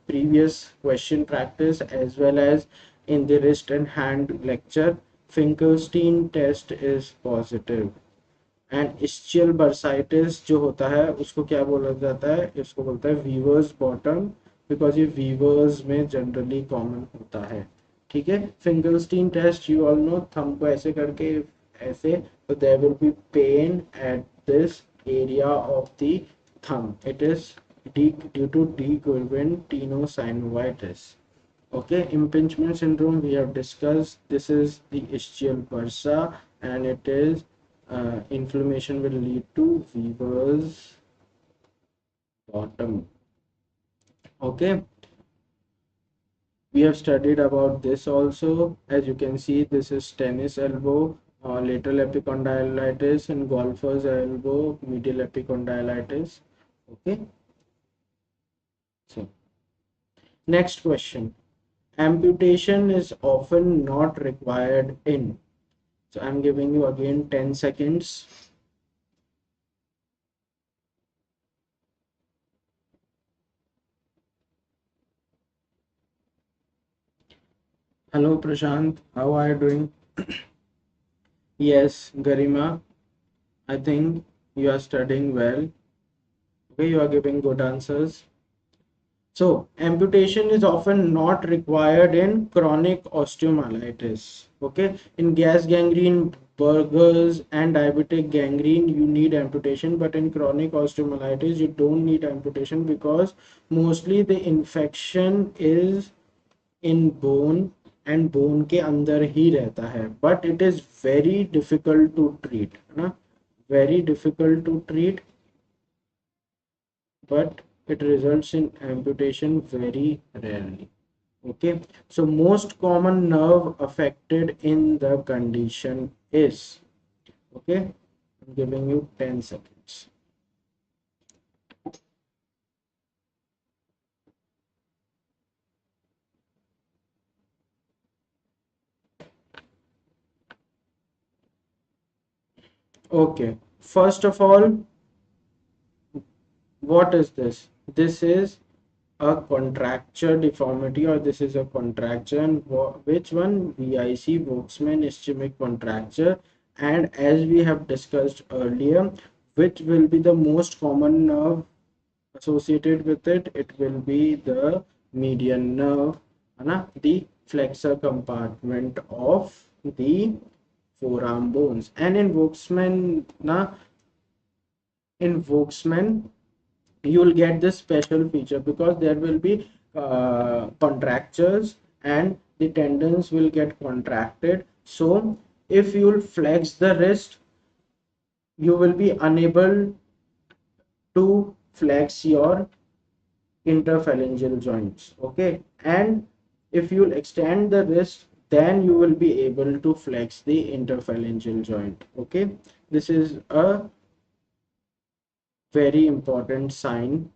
previous question practice as well as in the wrist and hand lecture. Finkelstein test is positive. And ischial bursitis जो होता है उसको क्या बोला जाता है, इसको बोलता है वीवर्स बॉटम, बिकॉज ये वीवर्स में जनरली कॉमन होता है. ठीक है, Finkelstein test you all know, thumb को ऐसे करके ऐसे, तो there will be pain at this area of the thumb. It is due to decurvin tenosynovitis. Okay, impingement syndrome we have discussed. This is the ischial bursa, and it is inflammation will lead to Weaver's bottom. Okay, we have studied about this also. As you can see, this is tennis elbow, lateral epicondylitis, and golfer's elbow, medial epicondylitis. Okay, so next question. Amputation is often not required in. So I'm giving you again 10 seconds. Hello Prashant, how are you doing? Yes, Garima, I think you are studying well. Okay, you are giving good answers. So amputation is often not required in chronic osteomyelitis. Okay, in gas gangrene burgers and diabetic gangrene, you need amputation, but in chronic osteomyelitis you don't need amputation because mostly the infection is in bone and bone के अंदर ही रहता है, but it is very difficult to treat, है ना, very difficult to treat, but it results in amputation very rarely. Okay, so most common nerve affected in the condition is, okay, I'm giving you 10 seconds. Okay, first of all, what is this? This is a contracture deformity, or this is a contracture, and which one? VIC, Volksmann ischemic contracture. And as we have discussed earlier, which will be the most common nerve associated with it? It will be the median nerve, the flexor compartment of the forearm bones. And in Volksmann, you will get this special feature because there will be contractures and the tendons will get contracted. So if you will flex the wrist, you will be unable to flex your interphalangeal joints. Okay, and if you will extend the wrist, then you will be able to flex the interphalangeal joint. Okay, this is a very important sign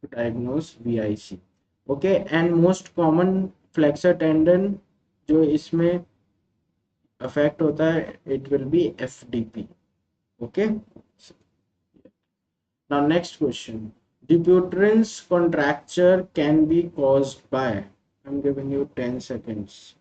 to diagnose VIC. Okay, and most common flexor tendon जो इसमें affect होता है, it will be FDP. Okay, now next question. Dupuytren's contracture can be caused by, I'm giving you 10 seconds.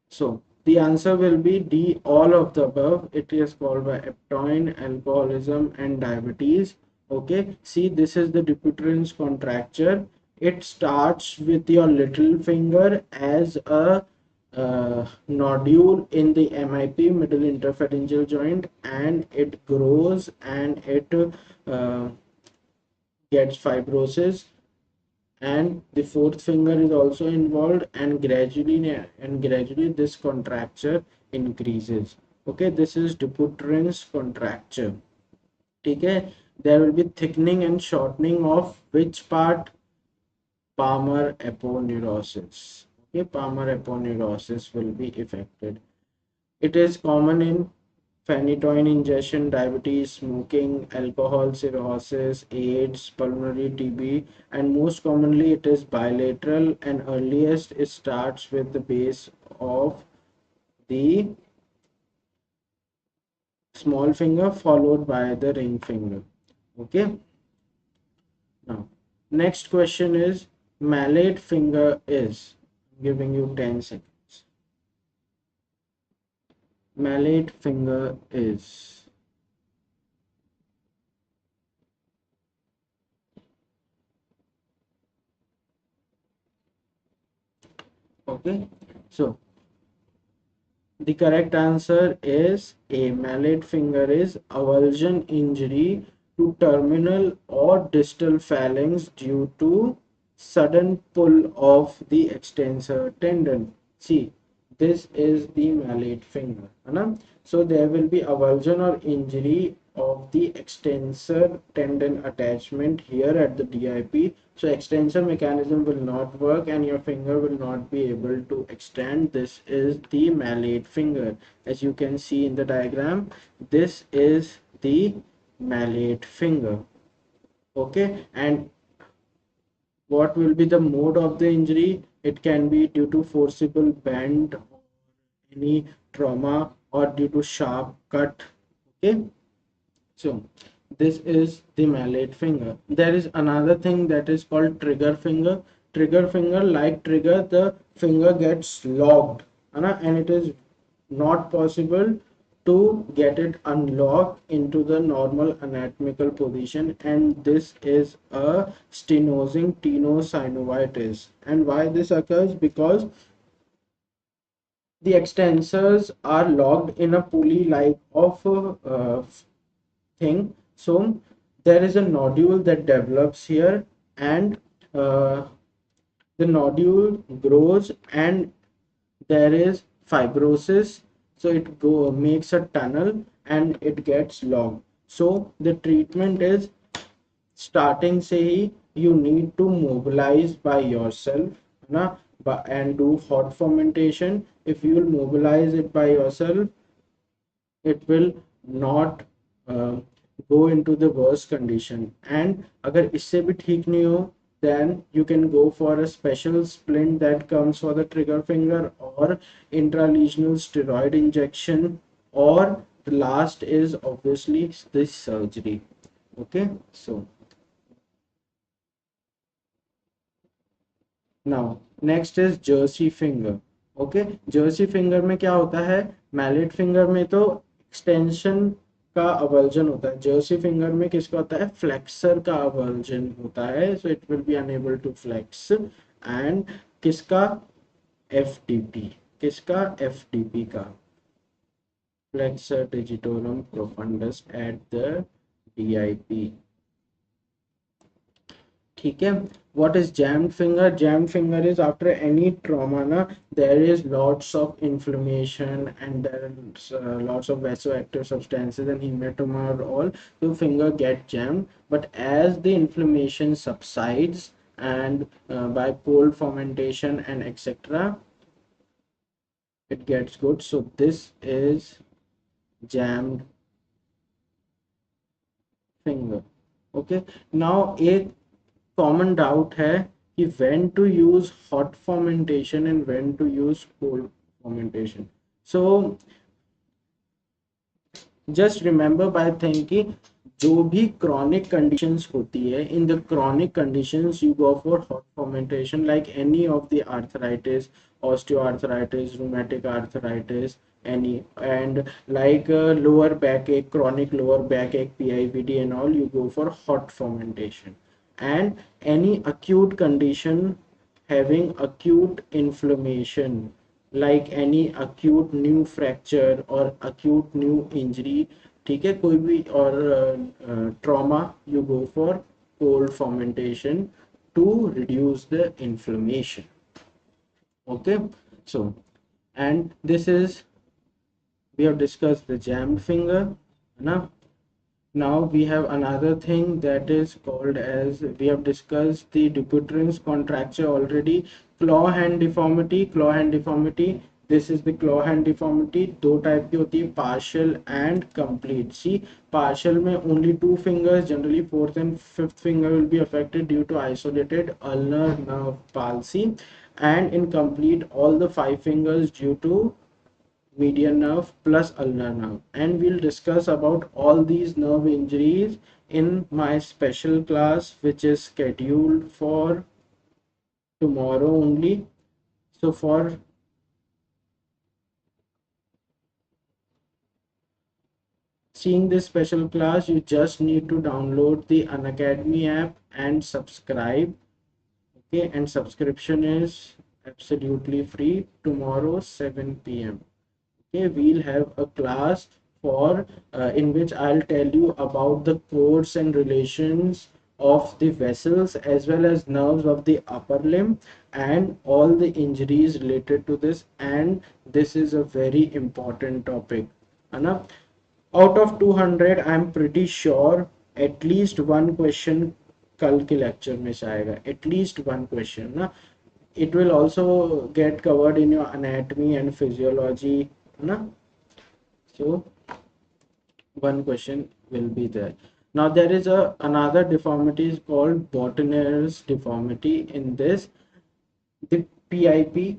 So the answer will be D, all of the above. It is called by aptoin, alcoholism, and diabetes. Okay, see, this is the Dupuytren's contracture. It starts with your little finger as a nodule in the MIP, middle interphalangeal joint, and it grows and it gets fibrosis, and the fourth finger is also involved, and gradually this contracture increases. Okay, this is Dupuytren's contracture. Okay, there will be thickening and shortening of which part? Palmar aponeurosis. Okay, palmar aponeurosis will be affected. It is common in phenytoin ingestion, diabetes, smoking, alcohol cirrhosis, AIDS, pulmonary TB, and most commonly it is bilateral, and earliest it starts with the base of the small finger followed by the ring finger. Okay, now next question is mallet finger is, I'm giving you 10 seconds. Mallet finger is, okay, so the correct answer is A. Mallet finger is avulsion injury to terminal or distal phalanx due to sudden pull of the extensor tendon. See, this is the mallet finger. So there will be avulsion or injury of the extensor tendon attachment here at the DIP. So extensor mechanism will not work and your finger will not be able to extend. This is the mallet finger. As you can see in the diagram, this is the mallet finger. Okay, and what will be the mode of the injury? It can be due to forcible bend, any trauma, or due to sharp cut. Okay, so this is the mallet finger. There is another thing that is called trigger finger. Trigger finger, like trigger, the finger gets locked, and it is not possible to get it unlocked into the normal anatomical position, and this is a stenosing tenosynovitis. And why this occurs? Because the extensors are locked in a pulley like of thing. So there is a nodule that develops here, and uh, the nodule grows, and there is fibrosis, so it makes a tunnel and it gets locked. So the treatment is, starting say you need to mobilize by yourself na, and do hot fermentation. If you will mobilize it by yourself, it will not uh, go into the worst condition. And अगर इससे भी ठीक नहीं हो, then you can go for a special splint that comes for the trigger finger, or intralesional steroid injection, or the last is obviously this surgery. Okay, so now next is jersey finger. Okay, jersey finger में क्या होता है? mallet finger में तो extension का avulsion होता है, jersey finger में किसका होता है? flexor का avulsion होता है, so it will be unable to flex. and किसका? FDP. किसका? FDP का, flexor digitorum profundus at the DIP. ठीक है. What is jammed finger? Jammed finger is after any trauma na, there is lots of inflammation, and there's lots of vasoactive substances and hematoma or all, so finger get jammed. But as the inflammation subsides, and by cold fermentation and etc, it gets good. So this is jammed finger. Okay, now एक common doubt है कि when to use hot fermentation and when to use cold fermentation. So just remember by thinking, जो भी chronic conditions होती है, in the chronic conditions you go for hot fermentation, like any of the arthritis, osteoarthritis, rheumatic arthritis, any, and like lower backache, chronic lower backache, PIVD and all, you go for hot fermentation. And any acute condition having acute inflammation, like any acute new fracture or acute new injury, ठीक है, कोई भी और trauma, you go for cold fermentation to reduce the inflammation. Okay, so, and this is, we have discussed the jammed finger. Now we have another thing that is called as, we have discussed the Dupuytren's contracture already. Claw hand deformity. Claw hand deformity, this is the claw hand deformity. दो type की होती है, partial and complete. See, partial में only two fingers, generally fourth and fifth finger will be affected due to isolated ulnar nerve palsy, and in complete all the five fingers due to median nerve plus ulnar nerve. And we'll discuss about all these nerve injuries in my special class, which is scheduled for tomorrow only. So for seeing this special class, you just need to download the Unacademy app and subscribe. Okay, and subscription is absolutely free. Tomorrow 7 p.m. Okay, we'll have a class for in which I'll tell you about the codes and relations of the vessels as well as nerves of the upper limb and all the injuries related to this. And this is a very important topic. Anna, out of 200, I'm pretty sure at least one question कल के lecture में से आएगा, at least one question ना. It will also get covered in your anatomy and physiology na? So one question will be there. Now there is another deformity is called Bottomier's deformity. In this, the PIP,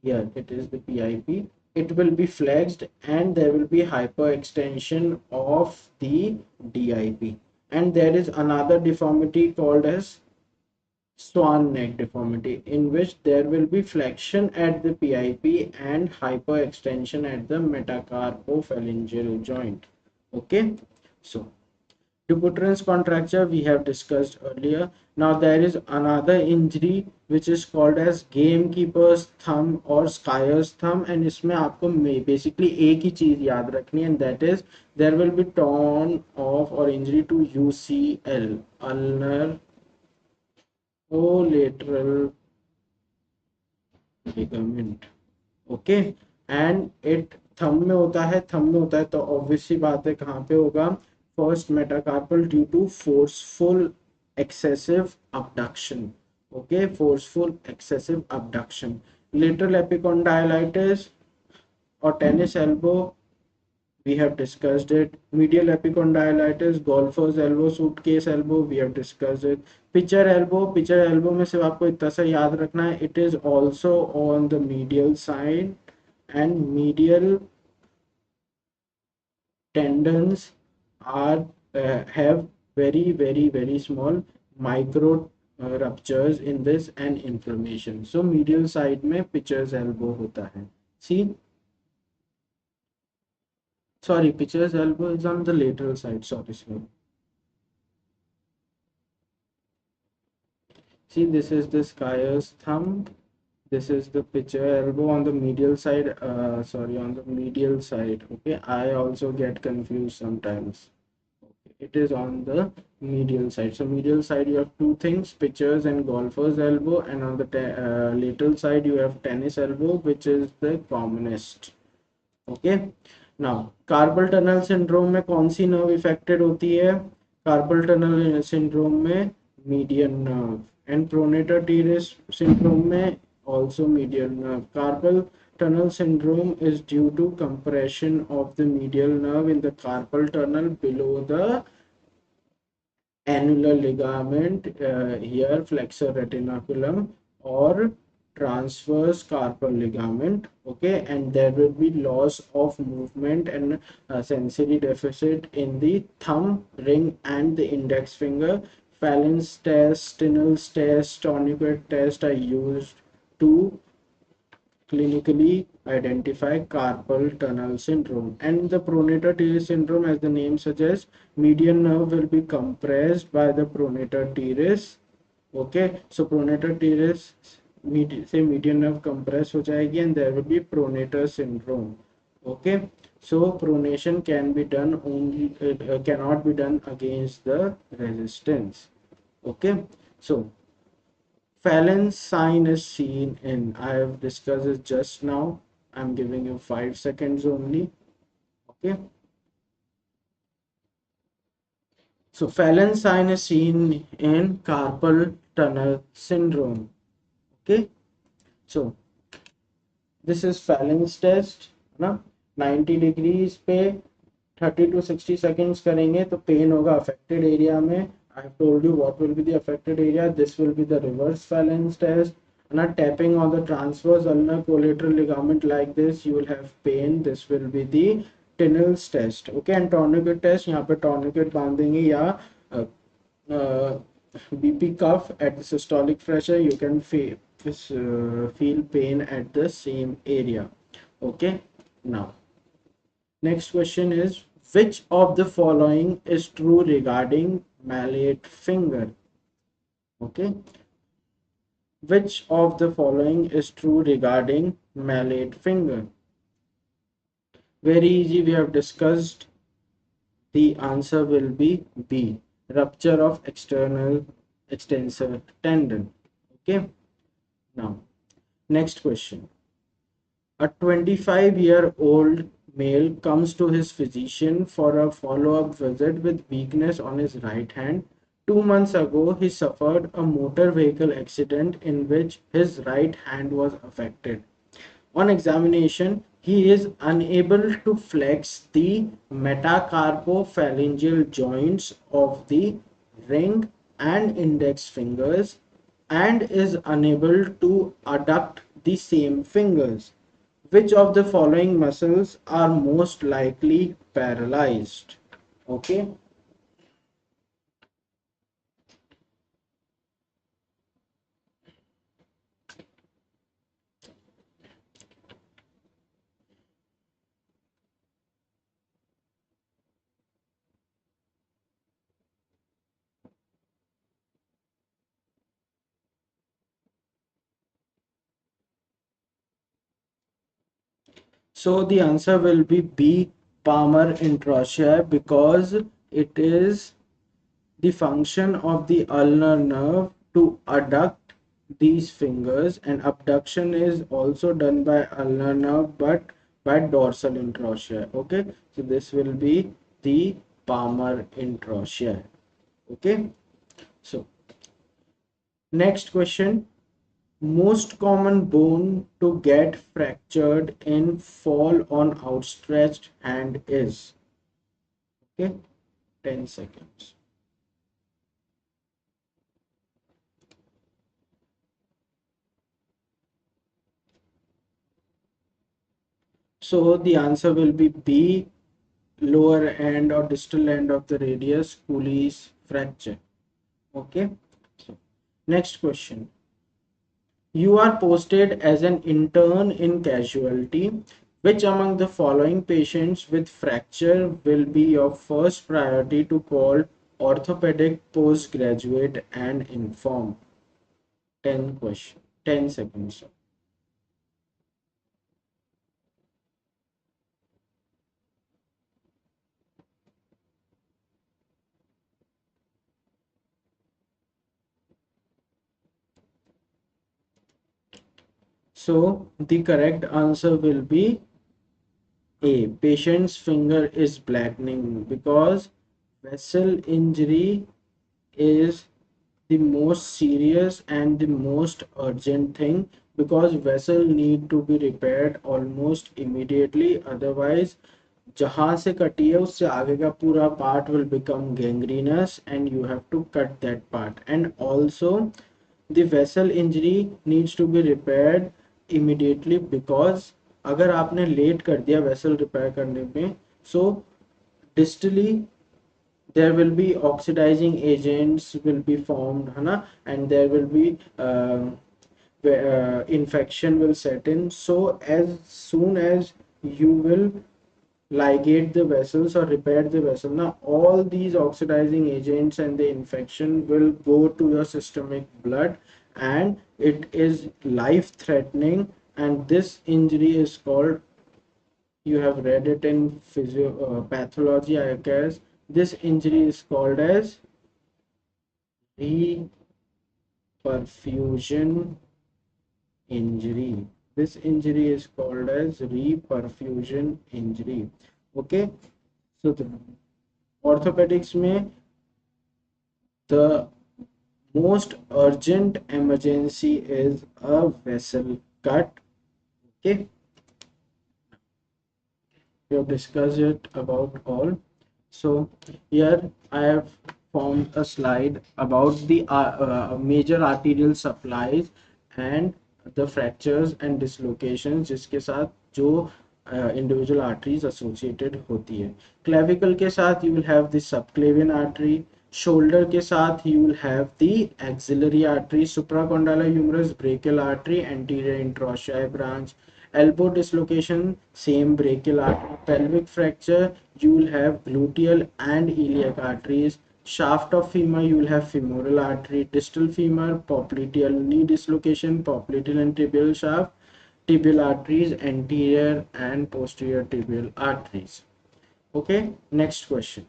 here it is the PIP, it will be flexed and there will be hyperextension of the DIP. And there is another deformity called as swan neck deformity, in which there will be flexion at the PIP and hyperextension at the metacarpophalangeal joint. Okay, so Dupuytren's contracture we have discussed earlier. Now there is another injury which is called as gamekeeper's thumb or skier's thumb, and इसमें आपको basically एक ही चीज याद रखनी है, and that is there will be torn off or injury to UCL, ulnar collateral ligament. Okay, and it thumb में होता है, तो obvious सी बात है कहाँ पे होगा, first metacarpal due to forceful excessive abduction. Okay, forceful excessive abduction. Lateral epicondylitis or tennis elbow, we have discussed it. Medial epicondylitis, golfer's elbow, suitcase elbow, we have discussed it. Pitcher elbow में सिर्फ आपको इतना सा याद रखना है, it is also on the medial side, and medial tendons are have very small micro ruptures in this and inflammation. So medial side में pitcher's elbow होता है. See, sorry, pitcher's elbow is on the lateral side. Sorry. See, this is the skier's thumb. This is the pitcher elbow on the medial side. On the medial side. Okay, I also get confused sometimes. It is on the medial side. So medial side you have two things, pitchers and golfer's elbow, and on the lateral side you have tennis elbow, which is the commonest. Okay, now carpal tunnel syndrome में कौन सी nerve affected होती है? Carpal tunnel syndrome में median nerve, and pronator teres syndrome में also medial nerve. Carpal tunnel syndrome is due to compression of the medial nerve in the carpal tunnel below the annular ligament, here flexor retinaculum, or transverse carpal ligament. Okay, and there will be loss of movement and sensory deficit in the thumb, ring, and the index finger. Phalanx test, Tinel's test, tourniquet test are used to clinically identify carpal tunnel syndrome. And the pronator teres syndrome, as the name suggests, median nerve will be compressed by the pronator teres. Okay, so pronator teres say median nerve compressed हो जाएगी, and there will be pronator syndrome. Okay, so pronation can be done only cannot be done against the resistance. Okay, so Phalanx sign is seen in, I have discussed it just now. I'm giving you 5 seconds only. Okay. So Phalanx sign is seen in carpal tunnel syndrome. Okay. So this is phalanx test. ना 90 degrees पे 30 to 60 seconds करेंगे तो pen होगा affected area में. I have told you what will be the affected area. This will be the reverse phalanx test. Not tapping on the transverse ulnar collateral ligament like this, you will have pain. This will be the Tinel's test. Okay, and tourniquet test. यहाँ पे tourniquet बांधेंगे या BP cuff at the systolic pressure. You can feel pain at the same area. Okay, now next question is, which of the following is true regarding malate finger? Okay, which of the following is true regarding malate finger? Very easy, we have discussed. The answer will be B, rupture of external extensor tendon. Okay, now next question. A 25-year-old male comes to his physician for a follow-up visit with weakness on his right hand. 2 months ago, he suffered a motor vehicle accident in which his right hand was affected. On examination, he is unable to flex the metacarpophalangeal joints of the ring and index fingers and is unable to adduct the same fingers. Which of the following muscles are most likely paralyzed? Okay. So the answer will be B, palmar introsea, because it is the function of the ulnar nerve to adduct these fingers, and abduction is also done by ulnar nerve but by dorsal introsea. Okay, so this will be the palmar introsea. Okay, so next question. Most common bone to get fractured in fall on outstretched hand is, okay, 10 seconds. So the answer will be B, lower end or distal end of the radius, Cooley's fracture. Okay, so next question. You are posted as an intern in casualty. Which among the following patients with fracture will be your first priority to call orthopedic postgraduate and inform? 10 seconds. So the correct answer will be A. Patient's finger is blackening, because vessel injury is the most serious and the most urgent thing, because vessel need to be repaired almost immediately, otherwise जहां से कटी है उससे आगे का पूरा part will become gangrenous and you have to cut that part. And also the vessel injury needs to be repaired immediately, because अगर आपने लेट कर दिया vessel repair करने में, so distally there will be oxidizing agents will be formed, है ना, and there will be infection will set in. So as soon as you will ligate the vessels or repair the vessel, now all these oxidizing agents and the infection will go to your systemic blood, and it is life threatening. And this injury is called, you have read it in pathology, I guess, this injury is called as reperfusion injury. This injury is called as reperfusion injury. Okay, so the orthopedics में the most urgent emergency is a vessel cut. Okay, we have discussed it about all. So here I have formed a slide about the major arterial supplies and the fractures and dislocations जिसके साथ जो individual arteries associated होती है. Clavicle के साथ you will have the subclavian artery. Shoulder के साथ you will have the axillary artery, supracondylar humerus, brachial artery, anterior interossei branch. Elbow dislocation, same brachial artery. Pelvic fracture, you will have gluteal and iliac arteries. Shaft of femur, you will have femoral artery. Distal femur, popliteal. Knee dislocation, popliteal and tibial shaft. Tibial arteries, anterior and posterior tibial arteries. Okay, next question.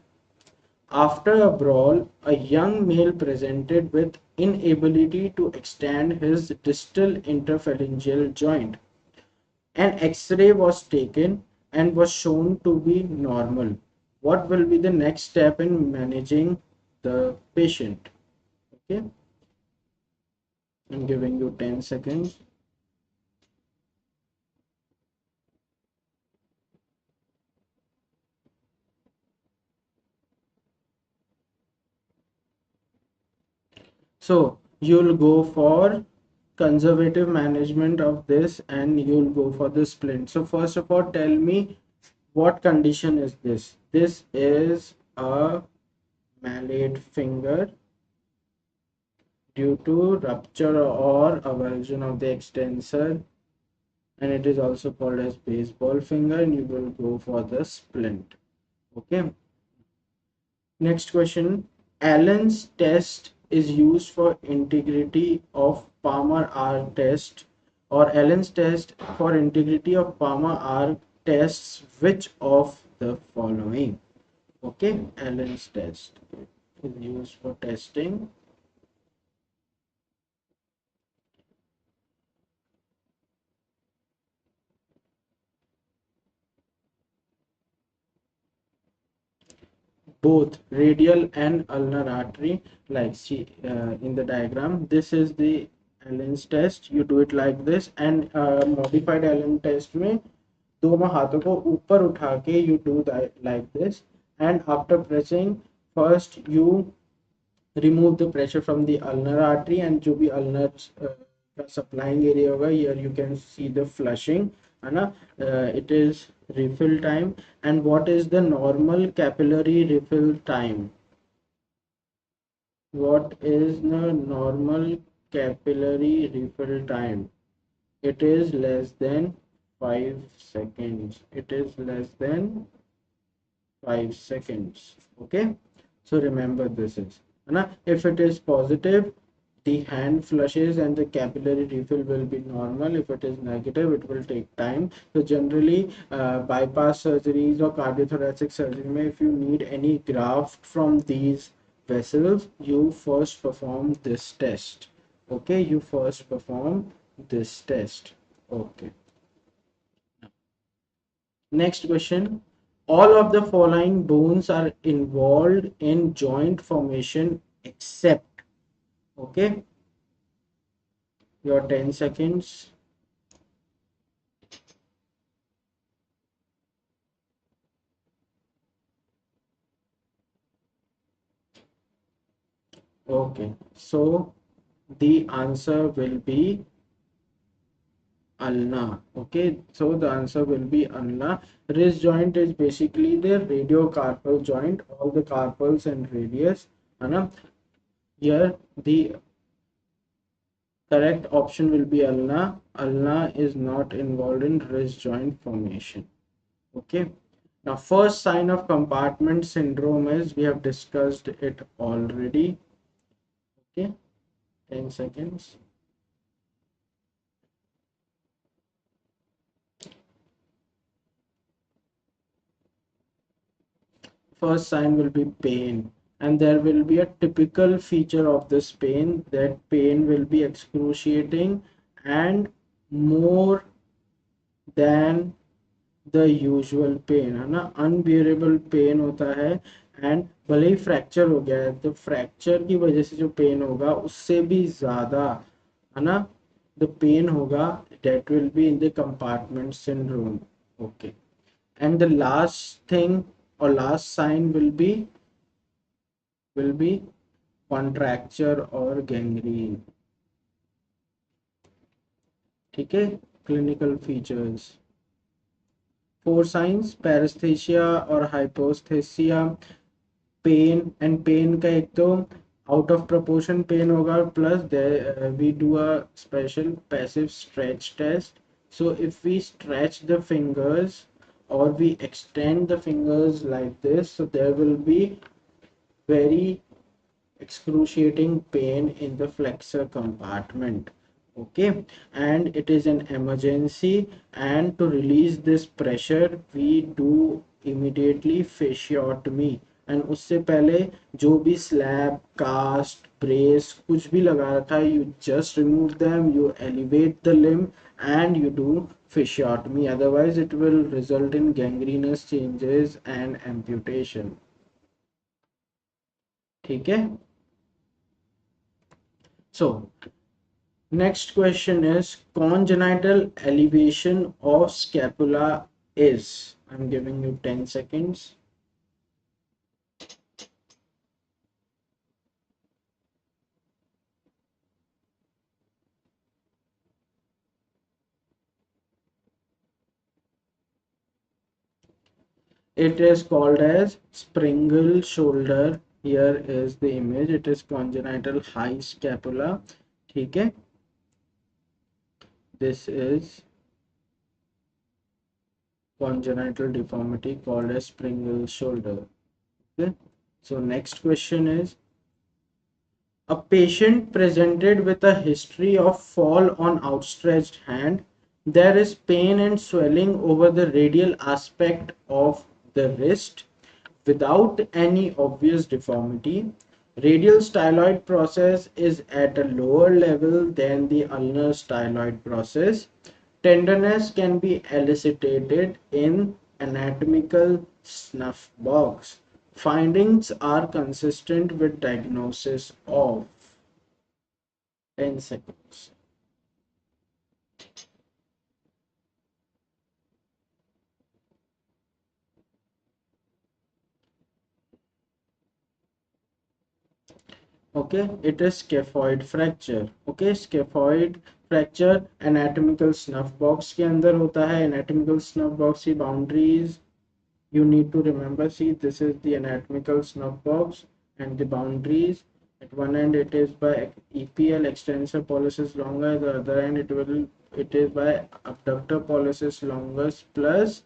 After a brawl, a young male presented with inability to extend his distal interphalangeal joint. An X-ray was taken and was shown to be normal. What will be the next step in managing the patient? Okay, I'm giving you 10 seconds. So you'll go for conservative management of this and you'll go for the splint. So first of all, tell me, what condition is this? This is a malate finger due to rupture or avulsion of the extensor, and it is also called as baseball finger, and you will go for the splint. Okay, next question. Allen's test is used for integrity of palmar arc test, or Allen's test for integrity of palmar arc tests which of the following? Okay, Allen's test is used for testing both radial and ulnar artery, like see in the diagram. This is the Allen's test. You do it like this, and modified Allen test में दोनों हाथों को ऊपर उठा के you do that like this, and after pressing first you remove the pressure from the ulnar artery, and जो भी ulnar supplying area होगा, here you can see the flushing है ना. It is refill time. And what is the normal capillary refill time? What is the normal capillary refill time? It is less than 5 seconds. It is less than 5 seconds. Okay, so remember this is, if it is positive, the hand flushes and the capillary refill will be normal. If it is negative, it will take time. So generally bypass surgeries or cardiothoracic surgery, if you need any graft from these vessels, you first perform this test. Okay, you first perform this test. Okay, next question. All of the following bones are involved in joint formation except, okay, your 10 seconds. Okay, so the answer will be ulna. Okay, so the answer will be ulna. Wrist joint is basically the radiocarpal joint, all the carpals and radius. Here the correct option will be ulna. Ulna is not involved in wrist joint formation. Okay, now first sign of compartment syndrome is, we have discussed it already. Okay, 10 seconds. First sign will be pain, and there will be a typical feature of this pain, that pain will be excruciating and more than the usual pain, है ना. Unbearable pen होता है, and भले ही fracture हो गया है तो fracture की वजह से जो पेन होगा उससे भी ज्यादा, है ना, the pain होगा, that will be in the compartment syndrome. Okay, and the last thing or last sign will be contracture or gangrene. ठीक है, clinical features. 4 signs: paresthesia or hyposthesia, pain, and pain का एक तो out of proportion pain होगा, plus we do a special passive stretch test. So if we stretch the fingers or we extend the fingers like this, so there will be very excruciating pain in the flexor compartment. Okay, and it is an emergency, and to release this pressure we do immediately fasciotomy. and उससे पहले जो भी slab, cast, brace कुछ भी लगा रखा है, you just remove them, you elevate the limb and you do fasciotomy, otherwise it will result in gangrenous changes and amputation. ठीक है. So next question is, congenital elevation of scapula is, I'm giving you 10 seconds. It is called as springle shoulder. Here is the image. It is congenital high scapula. ठीक है. This is congenital deformity called as springle shoulder. Okay. So next question is, a patient presented with a history of fall on outstretched hand There is pain and swelling over the radial aspect of the wrist without any obvious deformity. Radial styloid process is at a lower level than the ulnar styloid process. Tenderness can be elicited in anatomical snuff box. Findings are consistent with diagnosis of 10 seconds. Okay, it is scaphoid fracture. Okay, scaphoid fracture anatomical snuff box के अंदर होता है. Anatomical snuff box की boundaries you need to remember. See, this is the anatomical snuff box and the boundaries. At one end it is by EPL, extensor pollicis longus. The other end it is by abductor pollicis longus plus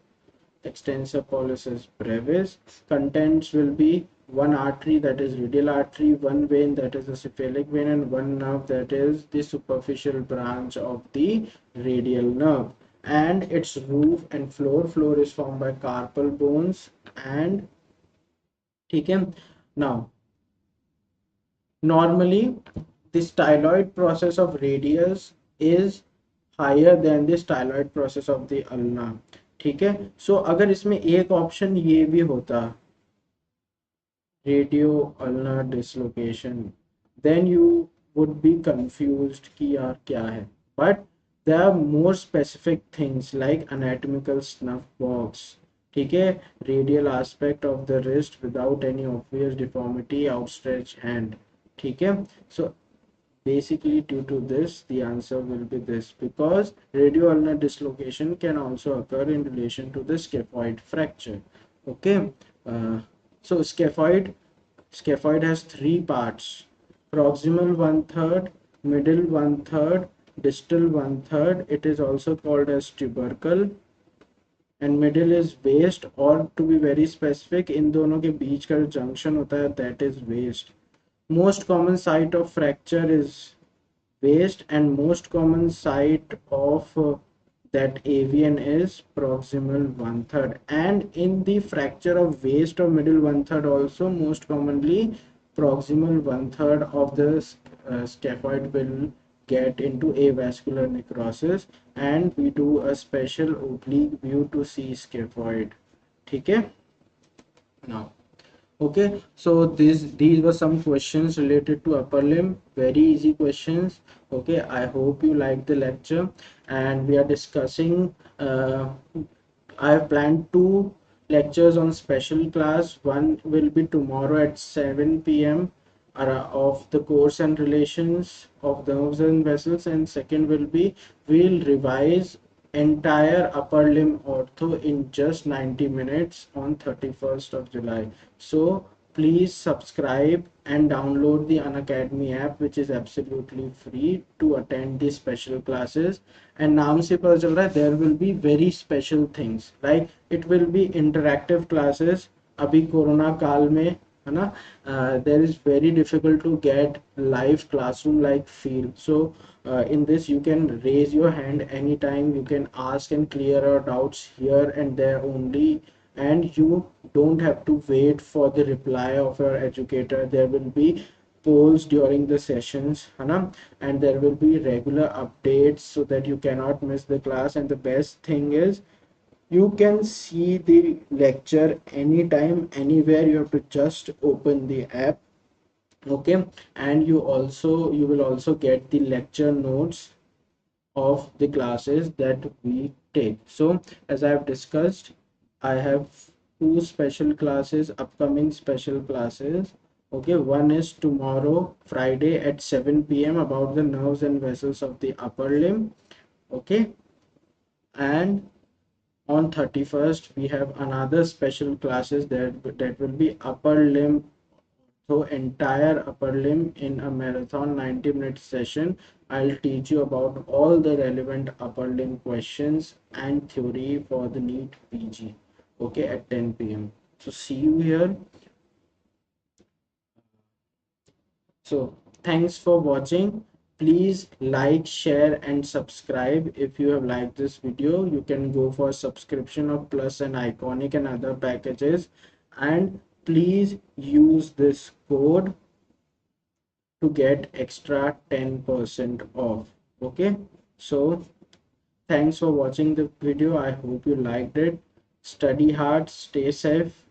extensor pollicis brevis. Contents will be one artery, that is radial artery, one vein, that is the cephalic vein, and one nerve, that is the superficial branch of the radial nerve. And its roof and floor is formed by carpal bones. And okay, now normally the styloid process of radius is higher than the styloid process of the ulna. ठीक है, सो अगर इसमें एक option ये भी होता radio ulnar dislocation, then you would be confused कि यार क्या है. But there are more specific things like anatomical snuff box. ठीक है, radial aspect of the wrist without any obvious deformity, outstretched hand. ठीक है, so basically due to this the answer will be this, because radioulnar dislocation can also occur in relation to the scaphoid fracture. Okay, so scaphoid has three parts: proximal 1/3, middle 1/3, distal 1/3. It is also called as tubercle, and middle is waist, or to be very specific इन दोनों के बीच का जो junction होता है that is waist. Most common site of fracture is waist, and most common site of that avian is proximal 1/3. And in the fracture of waist or middle 1/3 also, most commonly proximal 1/3 of the scaphoid will get into avascular necrosis, and we do a special oblique view to see scaphoid. ठीक है, now okay, so these were some questions related to upper limb, very easy questions. Okay, I hope you liked the lecture, and we are discussing I have planned two lectures on special class. One will be tomorrow at 7 p.m. Of the course and relations of nerves and vessels, and second will be we'll revise entire upper limb ortho in just 90 minutes on 31st of July. So please subscribe and download the Unacademy app, which is absolutely free, to attend these special classes. And नाम से पता चल रहा है there will be very special things, like it will be interactive classes. अभी corona काल में है ना, there is very difficult to get live classroom like feel. So in this you can raise your hand anytime, you can ask and clear your doubts here and there only, and you don't have to wait for the reply of your educator. There will be polls during the sessions, Hana, and there will be regular updates so that you cannot miss the class. And the best thing is you can see the lecture anytime, anywhere. You have to just open the app. Okay, and you will also get the lecture notes of the classes that we take. So as I have discussed, I have two special classes, upcoming special classes. Okay, one is tomorrow Friday at 7 p.m. about the nerves and vessels of the upper limb. Okay, and on 31st we have another special classes that will be upper limb, so entire upper limb in a marathon 90-minute session. I'll teach you about all the relevant upper limb questions and theory for the NEET PG. Okay, at 10 p.m. So see you here. So thanks for watching. Please like, share and subscribe. If you have liked this video, you can go for subscription of Plus and Iconic and other packages, and please use this code to get extra 10% off. Okay, so thanks for watching the video. I hope you liked it. Study hard, stay safe.